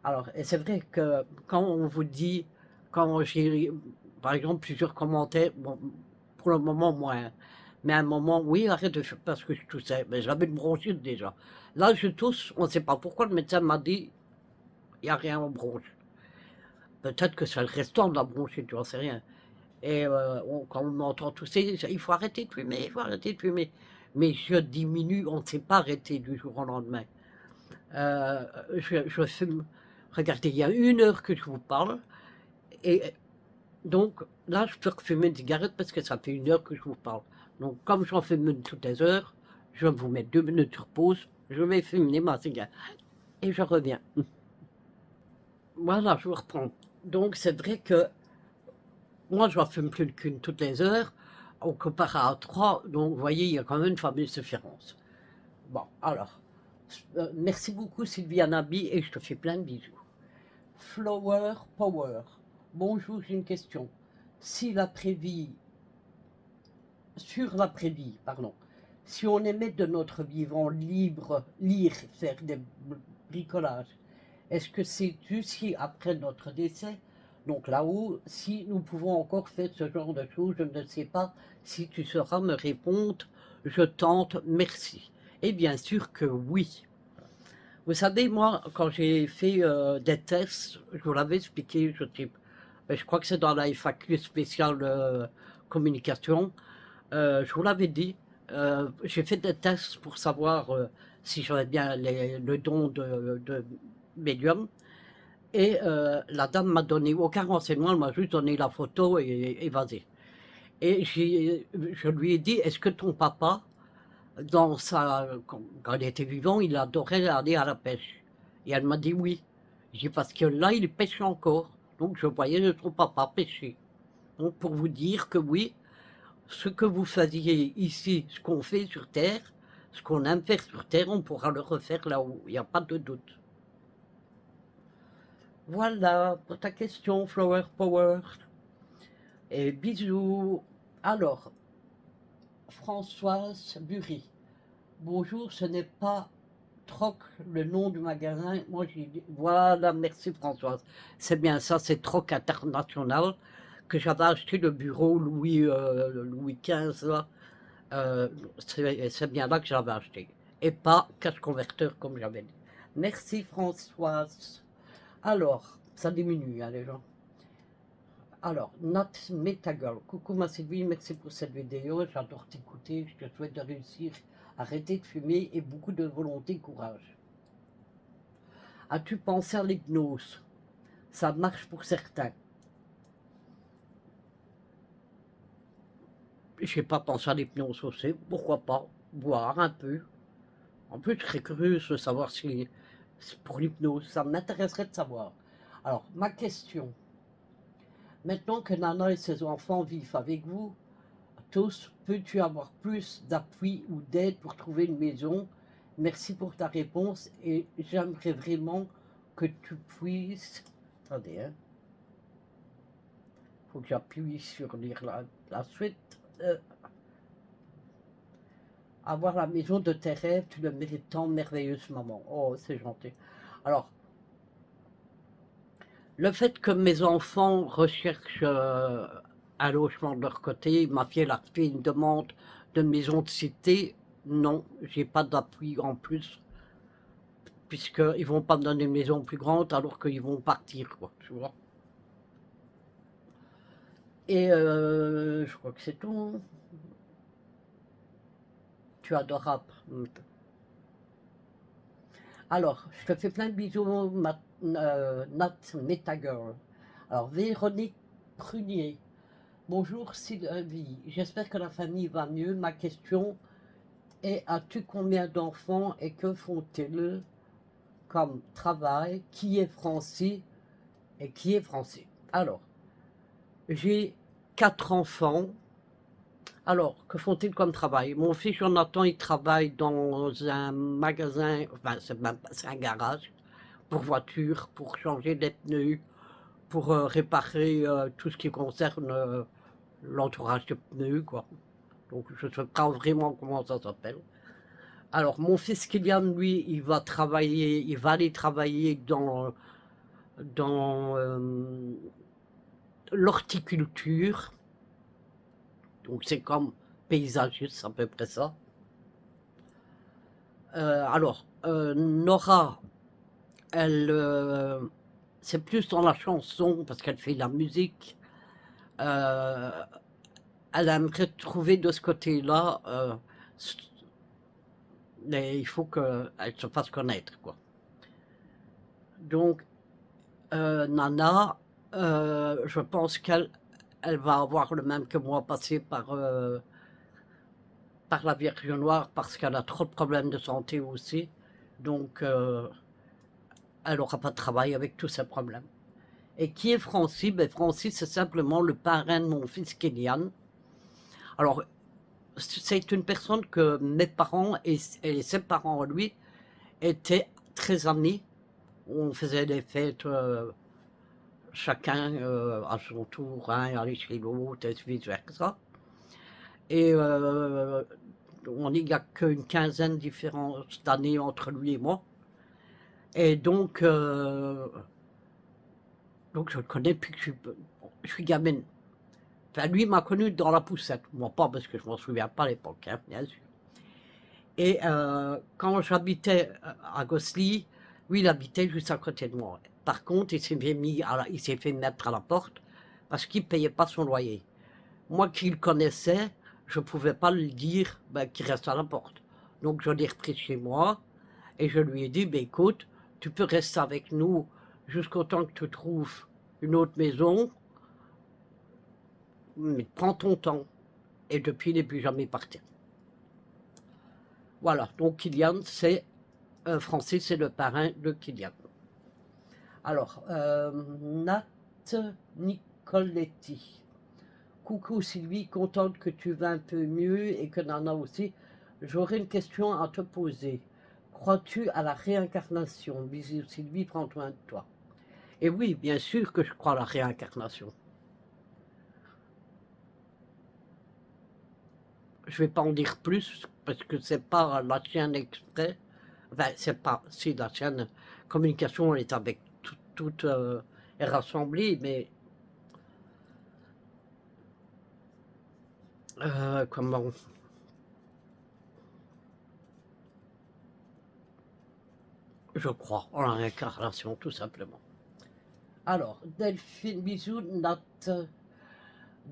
Alors, et c'est vrai que quand on vous dit, quand j'ai, par exemple, plusieurs commentaires, bon, pour le moment, moins, mais à un moment, oui, arrête de faire parce que je toussais, mais j'avais une bronchite déjà. Là, je tousse, on ne sait pas pourquoi, le médecin m'a dit, il n'y a rien en bronche. Peut-être que c'est le restant de la bronchite, tu n'en sais rien. Et quand on m'entend tousser, il faut arrêter de fumer, il faut arrêter de fumer. Mais je diminue, on ne sait pas arrêter du jour au lendemain. Je fume. Regardez, il y a 1 heure que je vous parle, et donc là, je peux refumer une cigarette parce que ça fait 1 heure que je vous parle. Donc, comme j'en fume une toutes les heures, je vais vous mettre 2 minutes sur pause, je vais fumer ma cigarette et je reviens. Voilà, je vous reprends. Donc, c'est vrai que moi, je ne fume plus qu'une toutes les heures, on compare à 3, donc vous voyez, il y a quand même une fameuse différence. Bon, alors, merci beaucoup Sylvie Anabi et je te fais plein de bisous. Flower Power. Bonjour, j'ai une question. Si l'après-vie, sur l'après-vie, pardon, si on aimait de notre vivant libre, lire, faire des bricolages, est-ce que c'est aussi après notre décès, donc là-haut, si nous pouvons encore faire ce genre de choses, je ne sais pas si tu sauras me répondre, je tente, merci. Et bien sûr que oui. Vous savez, moi, quand j'ai fait des tests, je vous l'avais expliqué, je crois que c'est dans la FAQ spéciale communication, je vous l'avais dit, j'ai fait des tests pour savoir si j'avais bien le don de médium. Et la dame m'a donné aucun renseignement, elle m'a juste donné la photo et vas-y. Et je lui ai dit, est-ce que ton papa, quand il était vivant, il adorait aller à la pêche? Et elle m'a dit oui. J'ai dit parce que là, il pêche encore. Donc je voyais son papa pêcher. Donc pour vous dire que oui, ce que vous faisiez ici, ce qu'on fait sur Terre, ce qu'on aime faire sur Terre, on pourra le refaire là-haut, il n'y a pas de doute. Voilà pour ta question, Flower Power. Et bisous. Alors, Françoise Bury. Bonjour, ce n'est pas Troc le nom du magasin. Moi, j'ai dit, voilà, merci Françoise. C'est bien ça, c'est Troc International que j'avais acheté le bureau Louis XV, là. C'est bien là que j'avais acheté. Et pas cash converteur comme j'avais dit. Merci Françoise. Alors, ça diminue, hein, les gens. Alors, Nat Metagirl. Coucou ma Sylvie, merci pour cette vidéo. J'adore t'écouter. Je te souhaite de réussir, arrêter de fumer et beaucoup de volonté et courage. As-tu pensé à l'hypnose? Ça marche pour certains. J'ai pas pensé à l'hypnose aussi. Pourquoi pas? Voir un peu. En plus, je serais curieuse de savoir si c'est pour l'hypnose. Ça m'intéresserait de savoir. Alors, ma question. Maintenant que Nana et ses enfants vivent avec vous, tous, peux-tu avoir plus d'appui ou d'aide pour trouver une maison? Merci pour ta réponse et j'aimerais vraiment que tu puisses... Attendez, hein. Faut que j'appuie sur lire la suite. Avoir la maison de tes rêves, tu le mérites tant, merveilleuse maman. Oh, c'est gentil. Alors, le fait que mes enfants recherchent un logement de leur côté, ma fille a fait une demande de maison de cité, non, j'ai pas d'appui en plus, puisqu'ils vont pas me donner une maison plus grande alors qu'ils vont partir, quoi, tu vois. Et je crois que c'est tout. Tu es adorable. Alors, je te fais plein de bisous, Nat Metagirl. Alors, Véronique Prunier. Bonjour Sylvie, j'espère que la famille va mieux. Ma question est, as-tu combien d'enfants et que font-ils comme travail? Qui est français et qui est français? Alors, j'ai 4 enfants. Alors, que font-ils comme travail? Mon fils Jonathan, il travaille dans un magasin, enfin, c'est un garage pour voitures, pour changer des pneus, pour réparer tout ce qui concerne l'entourage de pneus, quoi. Donc, je ne sais pas vraiment comment ça s'appelle. Alors, mon fils Kylian, lui, il va aller travailler dans l'horticulture. Donc, c'est comme paysagiste, à peu près ça. Nora, elle, c'est plus dans la chanson, parce qu'elle fait de la musique. Euh, Elle aimerait trouver de ce côté-là, mais il faut qu'elle se fasse connaître, quoi. Donc, Nana, je pense qu'elle va avoir le même que moi, passer par la Vierge Noire, parce qu'elle a trop de problèmes de santé aussi. Donc, elle n'aura pas de travail avec tous ces problèmes. Et qui est Francis? Ben, Francis, c'est simplement le parrain de mon fils Kylian. Alors, c'est une personne que mes parents et ses parents, lui, étaient très amis. On faisait des fêtes chacun à son tour, hein, aller chez l'autre, et vice-versa. Et il n'y a qu'une quinzaine d'années entre lui et moi. Et donc je le connais depuis que je suis gamine. Enfin, lui m'a connu dans la poussette, moi pas parce que je m'en souviens pas à l'époque, hein, bien sûr. Et quand j'habitais à Gosselies, lui il habitait juste à côté de moi. Par contre, il s'est fait mettre à la porte parce qu'il ne payait pas son loyer. Moi qui le connaissais, je ne pouvais pas lui dire qu'il reste à la porte. Donc je l'ai repris chez moi et je lui ai dit, écoute, tu peux rester avec nous jusqu'au temps que tu trouves une autre maison, mais prends ton temps. Et depuis, il n'est plus jamais parti. Voilà, donc Kylian, c'est Francis, c'est le parrain de Kylian. Alors, Nat Nicoletti. Coucou Sylvie, contente que tu vas un peu mieux et que Nana aussi. J'aurais une question à te poser. Crois-tu à la réincarnation? Bisous Sylvie, prends soin de toi. Et oui, bien sûr que je crois à la réincarnation. Je ne vais pas en dire plus parce que c'est pas la chaîne exprès. Enfin, c'est pas. Si la chaîne communication est avec toute est rassemblée, mais comment. Je crois en la réincarnation, tout simplement. Alors, Delphine, bisous, Nat.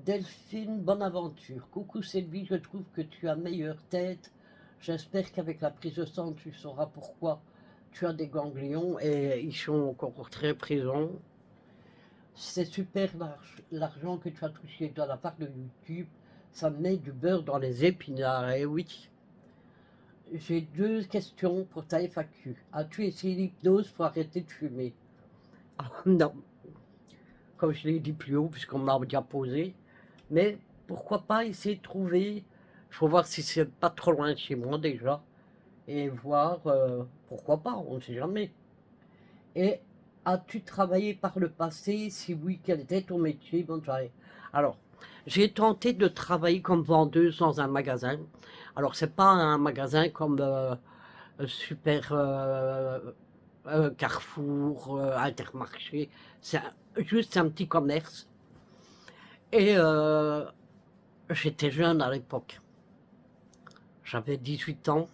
Delphine, bonne aventure. Coucou Sylvie, je trouve que tu as meilleure tête. J'espère qu'avec la prise de sang, tu sauras pourquoi tu as des ganglions et ils sont encore très présents. C'est super l'argent que tu as touché de la part de YouTube. Ça met du beurre dans les épinards, eh oui. J'ai 2 questions pour ta FAQ. As-tu essayé l'hypnose pour arrêter de fumer? Non, comme je l'ai dit plus haut, puisqu'on m'a déjà posé. Mais pourquoi pas essayer de trouver, il faut voir si c'est pas trop loin de chez moi déjà, et voir, pourquoi pas, on ne sait jamais. Et as-tu travaillé par le passé? Si oui, quel était ton métier? Bonne soirée. Alors, j'ai tenté de travailler comme vendeuse dans un magasin. Alors, c'est pas un magasin comme Super Carrefour, Intermarché. C'est juste un petit commerce. Et j'étais jeune à l'époque. J'avais 18 ans.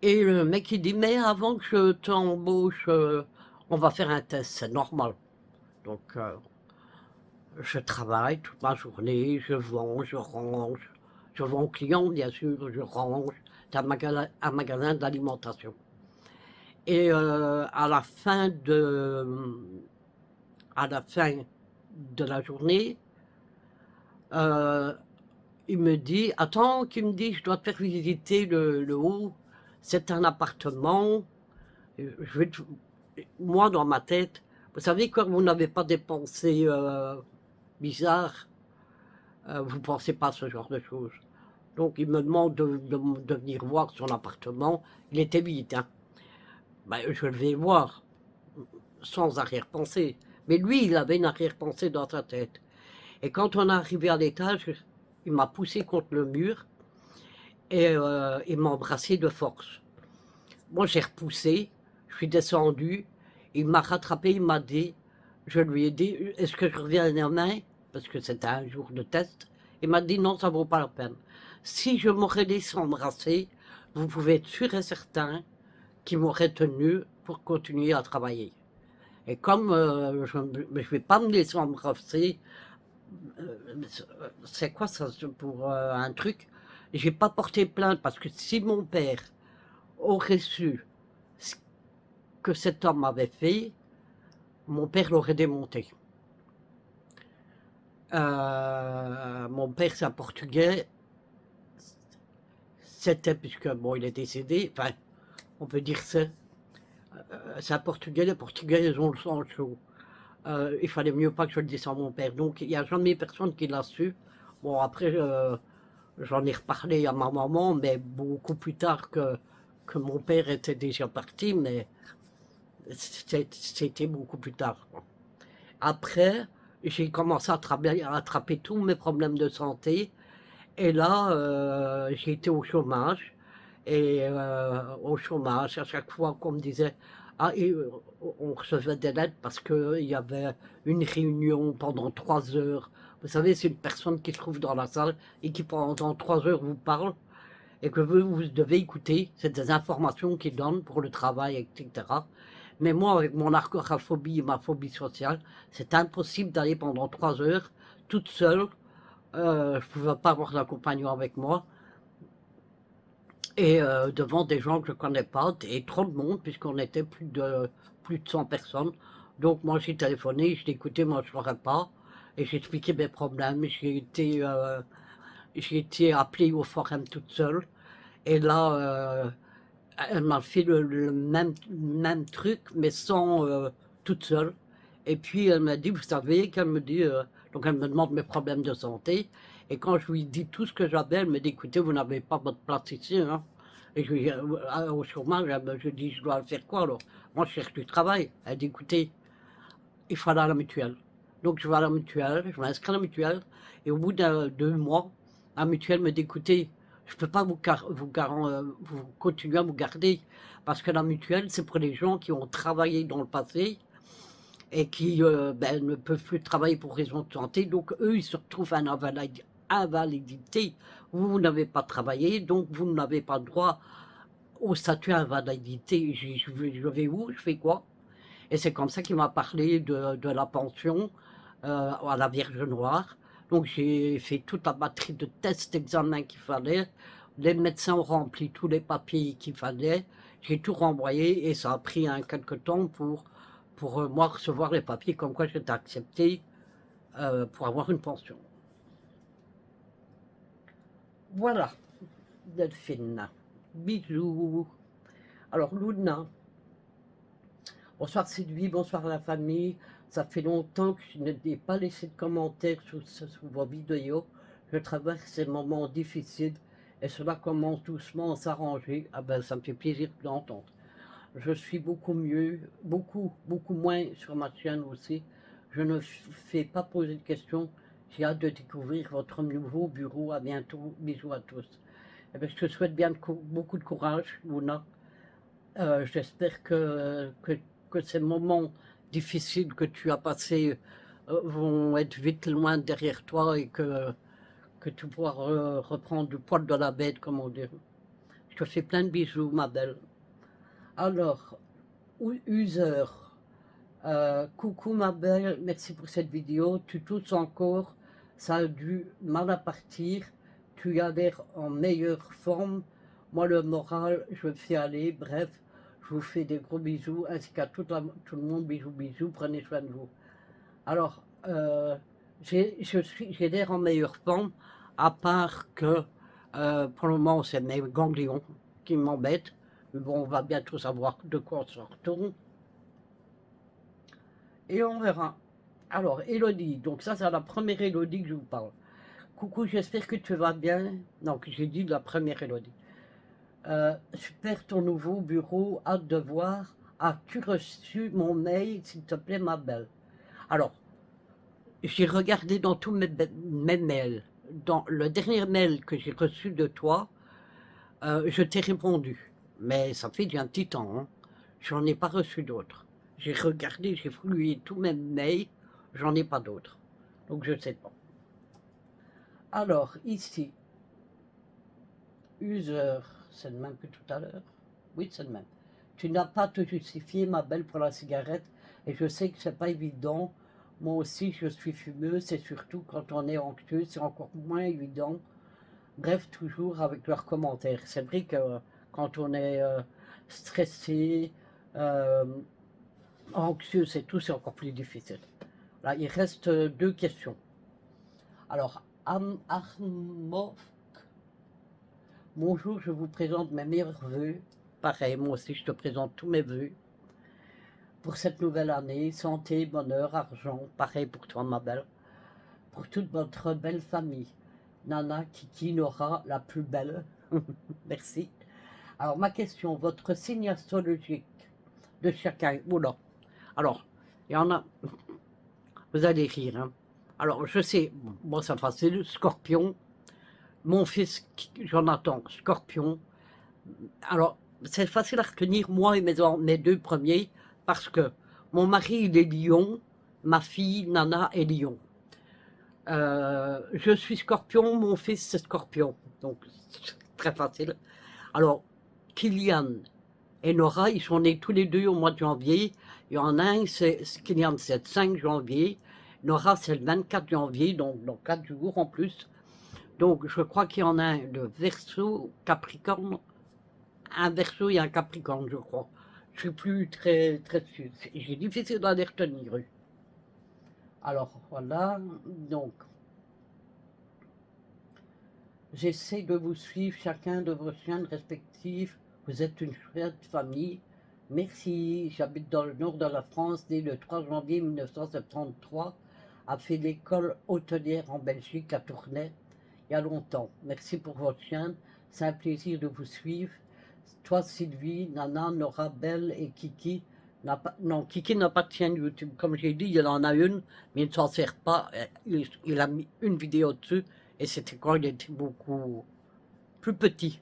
Et le mec, il dit, mais avant que je t'embauche, on va faire un test, c'est normal. Donc, je travaille toute ma journée, je vends, je range. Je vends aux clients, bien sûr, je range. C'est un magasin d'alimentation. Et à la fin de la journée, euh, il me dit, attends, qu'il me dit, je dois te faire visiter le haut. C'est un appartement. Je vais moi, dans ma tête, vous savez, quand vous n'avez pas des pensées bizarres, vous ne pensez pas à ce genre de choses. Donc, il me demande de venir voir son appartement. Il était vide, hein. Ben, je vais le voir, sans arrière-pensée. Mais lui, il avait une arrière-pensée dans sa tête. Et quand on est arrivé à l'étage, il m'a poussé contre le mur et il m'a embrassé de force. Moi, j'ai repoussé, je suis descendu, il m'a rattrapé, il m'a dit, je lui ai dit, est-ce que je reviens demain? Parce que c'était un jour de test. Il m'a dit, non, ça vaut pas la peine. Si je m'aurais laissé embrasser, vous pouvez être sûr et certain qu'il m'aurait tenu pour continuer à travailler. Et comme je ne vais pas me laisser embrasser, c'est quoi ça pour un truc? J'ai pas porté plainte parce que si mon père aurait su ce que cet homme avait fait, mon père l'aurait démonté. Mon père, c'est un Portugais. C'était, puisque, bon, il est décédé, enfin, on peut dire ça. C'est un Portugais, les Portugais, ils ont le sang chaud. Il fallait mieux pas que je le dise à mon père. Donc, il n'y a jamais personne qui l'a su. Bon, après, j'en ai reparlé à ma maman, mais beaucoup plus tard que mon père était déjà parti, mais c'était beaucoup plus tard, quoi. Après, j'ai commencé à attraper tous mes problèmes de santé. Et là, j'ai été au chômage. Et au chômage, à chaque fois qu'on me disait, ah, et, on recevait des lettres parce qu'il y avait une réunion pendant 3 heures. Vous savez, c'est une personne qui se trouve dans la salle et qui pendant 3 heures vous parle et que vous devez écouter. C'est des informations qu'il donne pour le travail, etc. Mais moi, avec mon agoraphobie et ma phobie sociale, c'est impossible d'aller pendant 3 heures toute seule. Je ne pouvais pas avoir d'accompagnant avec moi. Et devant des gens que je ne connais pas, et trop de monde, puisqu'on était plus de 100 personnes. Donc moi j'ai téléphoné, je l'ai écouté, moi je ne ferais pas. Et j'ai expliqué mes problèmes. J'ai été appelée au forum toute seule. Et là, elle m'a fait le même truc, mais sans toute seule. Et puis elle m'a dit, vous savez, qu'elle me dit, donc elle me demande mes problèmes de santé. Et quand je lui dis tout ce que j'avais, elle me dit, écoutez, vous n'avez pas votre place ici, hein. Et je lui dis, au chômage, je dis, je dois faire quoi alors? Moi, je cherche du travail. Elle dit, écoutez, il faut aller à la mutuelle. Donc je vais à la mutuelle, je m'inscris à la mutuelle. Et au bout de 2 mois, la mutuelle me dit, écoutez, je ne peux pas vous continuer à vous garder. Parce que la mutuelle, c'est pour les gens qui ont travaillé dans le passé et qui ne peuvent plus travailler pour raison de santé. Donc eux, ils se retrouvent en invalidité. Vous n'avez pas travaillé, donc vous n'avez pas droit au statut invalidité. Je vais où? Je fais quoi? Et c'est comme ça qu'il m'a parlé de la pension à la Vierge Noire. Donc j'ai fait toute la batterie de tests, d'examens qu'il fallait. Les médecins ont rempli tous les papiers qu'il fallait. J'ai tout renvoyé et ça a pris quelque temps pour moi recevoir les papiers comme quoi j'étais accepté pour avoir une pension. Voilà, Delphine. Bisous. Alors, Luna. Bonsoir Sylvie, bonsoir la famille. Ça fait longtemps que je n'ai pas laissé de commentaires sous vos vidéos. Je traverse ces moments difficiles et cela commence doucement à s'arranger. Ah ben, ça me fait plaisir de l'entendre. Je suis beaucoup mieux, beaucoup moins sur ma chaîne aussi. Je ne fais pas poser de questions. J'ai hâte de découvrir votre nouveau bureau. À bientôt. Bisous à tous. Eh bien, je te souhaite bien beaucoup de courage, Luna. J'espère que ces moments difficiles que tu as passés vont être vite loin derrière toi et que tu pourras reprendre du poil de la bête, comme on dit. Je te fais plein de bisous, ma belle. Alors, User, coucou ma belle, merci pour cette vidéo. Tu tousses encore, ça a du mal à partir. Tu as l'air en meilleure forme. Moi, le moral, je me fais aller. Bref, je vous fais des gros bisous, ainsi qu'à tout le monde. Bisous, bisous, prenez soin de vous. Alors, j'ai l'air en meilleure forme, à part que pour le moment, c'est mes ganglions qui m'embêtent. Mais bon, on va bientôt savoir de quoi on se retourne. Et on verra. Alors, Elodie, donc ça, c'est la première Elodie que je vous parle. Coucou, j'espère que tu vas bien. Donc, j'ai dit la première Elodie. Super ton nouveau bureau, hâte de voir. As-tu reçu mon mail, s'il te plaît, ma belle? Alors, j'ai regardé dans tous mes mails. Dans le dernier mail que j'ai reçu de toi, je t'ai répondu. Mais ça fait déjà un petit temps. Hein. J'en ai pas reçu d'autres. J'ai regardé, j'ai fouillé tous mes mails, j'en ai pas d'autres. Donc je sais pas. Alors, ici, user, c'est le même que tout à l'heure. Oui, c'est le même. Tu n'as pas à te justifier, ma belle, pour la cigarette. Et je sais que c'est pas évident. Moi aussi, je suis fumeuse, et surtout quand on est anxieux, c'est encore moins évident. Bref, toujours avec leurs commentaires. C'est vrai que quand on est stressé, euh, anxieux, c'est tout, c'est encore plus difficile. Là, il reste deux questions. Alors, Armov, bonjour, je vous présente mes meilleurs voeux. Pareil, moi aussi, je te présente tous mes voeux pour cette nouvelle année. Santé, bonheur, argent. Pareil pour toi, ma belle. Pour toute votre belle famille. Nana, Kiki, Nora, la plus belle. Merci. Alors, ma question, votre signe astrologique de chacun. Oula. Alors, il y en a. Vous allez rire. Hein. Alors, je sais, bon, c'est facile. Scorpion. Mon fils, Jonathan, Scorpion. Alors, c'est facile à retenir, moi et mes deux premiers, parce que mon mari, il est Lion, ma fille, Nana, est Lion. Je suis Scorpion, mon fils, c'est Scorpion. Donc, très facile. Alors, Kylian et Nora, ils sont nés tous les deux au mois de janvier. Il y en a un, Kylian, c'est le 5 janvier. Nora, c'est le 24 janvier, donc dans 4 jours en plus. Donc, je crois qu'il y en a un, le Verseau, Capricorne, un Verseau et un Capricorne, je crois. Je suis plus très sûr. J'ai difficile à les retenir. Alors, voilà, donc, j'essaie de vous suivre chacun de vos chaînes respectives. Vous êtes une chouette famille. Merci. J'habite dans le nord de la France, né le 3 janvier 1973. A fait l'école hôtelière en Belgique, à Tournai, il y a longtemps. Merci pour votre chaîne. C'est un plaisir de vous suivre. Toi, Sylvie, Nana, Nora, Belle et Kiki. Non, Kiki n'a pas de chaîne YouTube. Comme j'ai dit, il en a une, mais il ne s'en sert pas. Il a mis une vidéo dessus, et c'était quand il était beaucoup plus petit.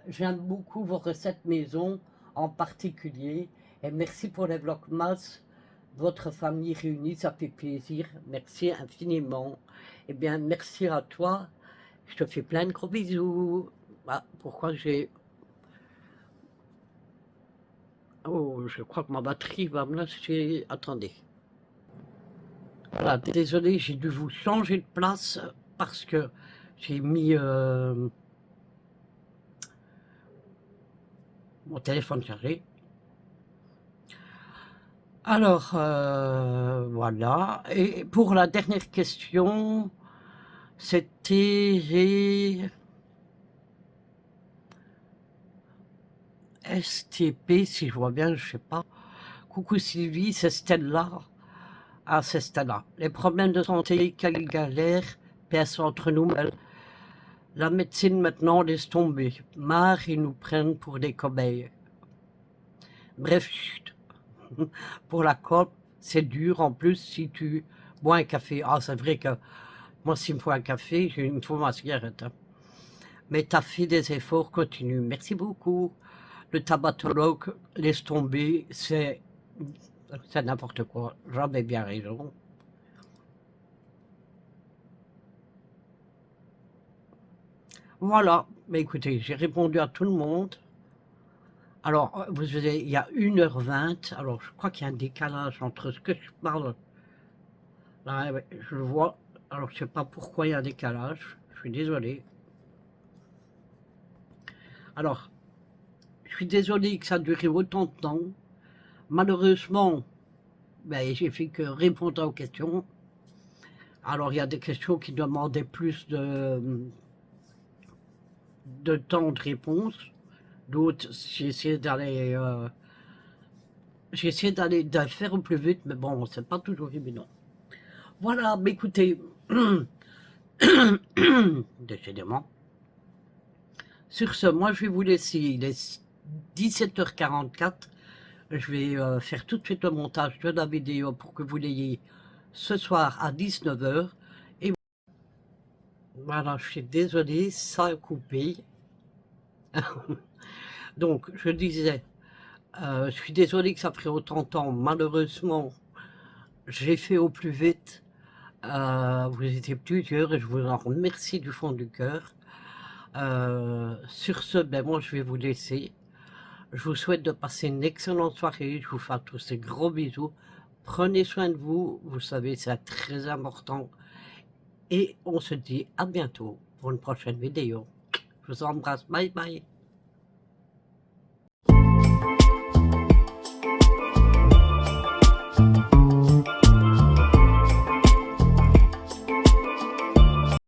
J'aime beaucoup vos recettes maison, en particulier. Et merci pour les vlogmas. Votre famille réunie, ça fait plaisir. Merci infiniment. Eh bien, merci à toi. Je te fais plein de gros bisous. Ah, pourquoi j'ai... Oh, je crois que ma batterie va me lâcher. Attendez. Voilà, désolé, j'ai dû vous changer de place parce que j'ai mis mon téléphone chargé. Alors, voilà. Et pour la dernière question, c'était STP, si je vois bien, je sais pas. Coucou Sylvie, c'est Stella. Ah, c'est Stella. Les problèmes de santé, quelle galère. PS entre nous, la médecine maintenant laisse tomber. Marre, ils nous prennent pour des cobayes. Bref, chut. Pour la COP, c'est dur. En plus, si tu bois un café, ah, c'est vrai que moi, s'il me faut un café, il me faut ma cigarette. Hein. Mais tu as fait des efforts, continue. Merci beaucoup. Le tabatologue laisse tomber, c'est n'importe quoi. J'avais bien raison. Voilà. Mais écoutez, j'ai répondu à tout le monde. Alors, vous avez, il y a 1h20. Alors, je crois qu'il y a un décalage entre ce que je parle. Là, ouais, je le vois. Alors, je ne sais pas pourquoi il y a un décalage. Je suis désolé. Alors, je suis désolé que ça a duré autant de temps. Malheureusement, ben, j'ai fait que répondre aux questions. Alors, il y a des questions qui demandaient plus de temps de réponse. D'autres, j'ai essayé de faire au plus vite, mais bon, c'est pas toujours évident. Voilà, mais écoutez, décidément. Sur ce, moi, je vais vous laisser. Il est 17h44. Je vais faire tout de suite le montage de la vidéo pour que vous l'ayez ce soir à 19h. Et voilà, je suis désolé, ça a coupé. Donc, je disais, je suis désolé que ça a pris autant de temps. Malheureusement, j'ai fait au plus vite. Vous étiez plusieurs et je vous en remercie du fond du cœur. Sur ce, ben moi, je vais vous laisser. Je vous souhaite de passer une excellente soirée. Je vous fais tous ces gros bisous. Prenez soin de vous. Vous savez, c'est très important. Et on se dit à bientôt pour une prochaine vidéo. Je vous embrasse. Bye bye.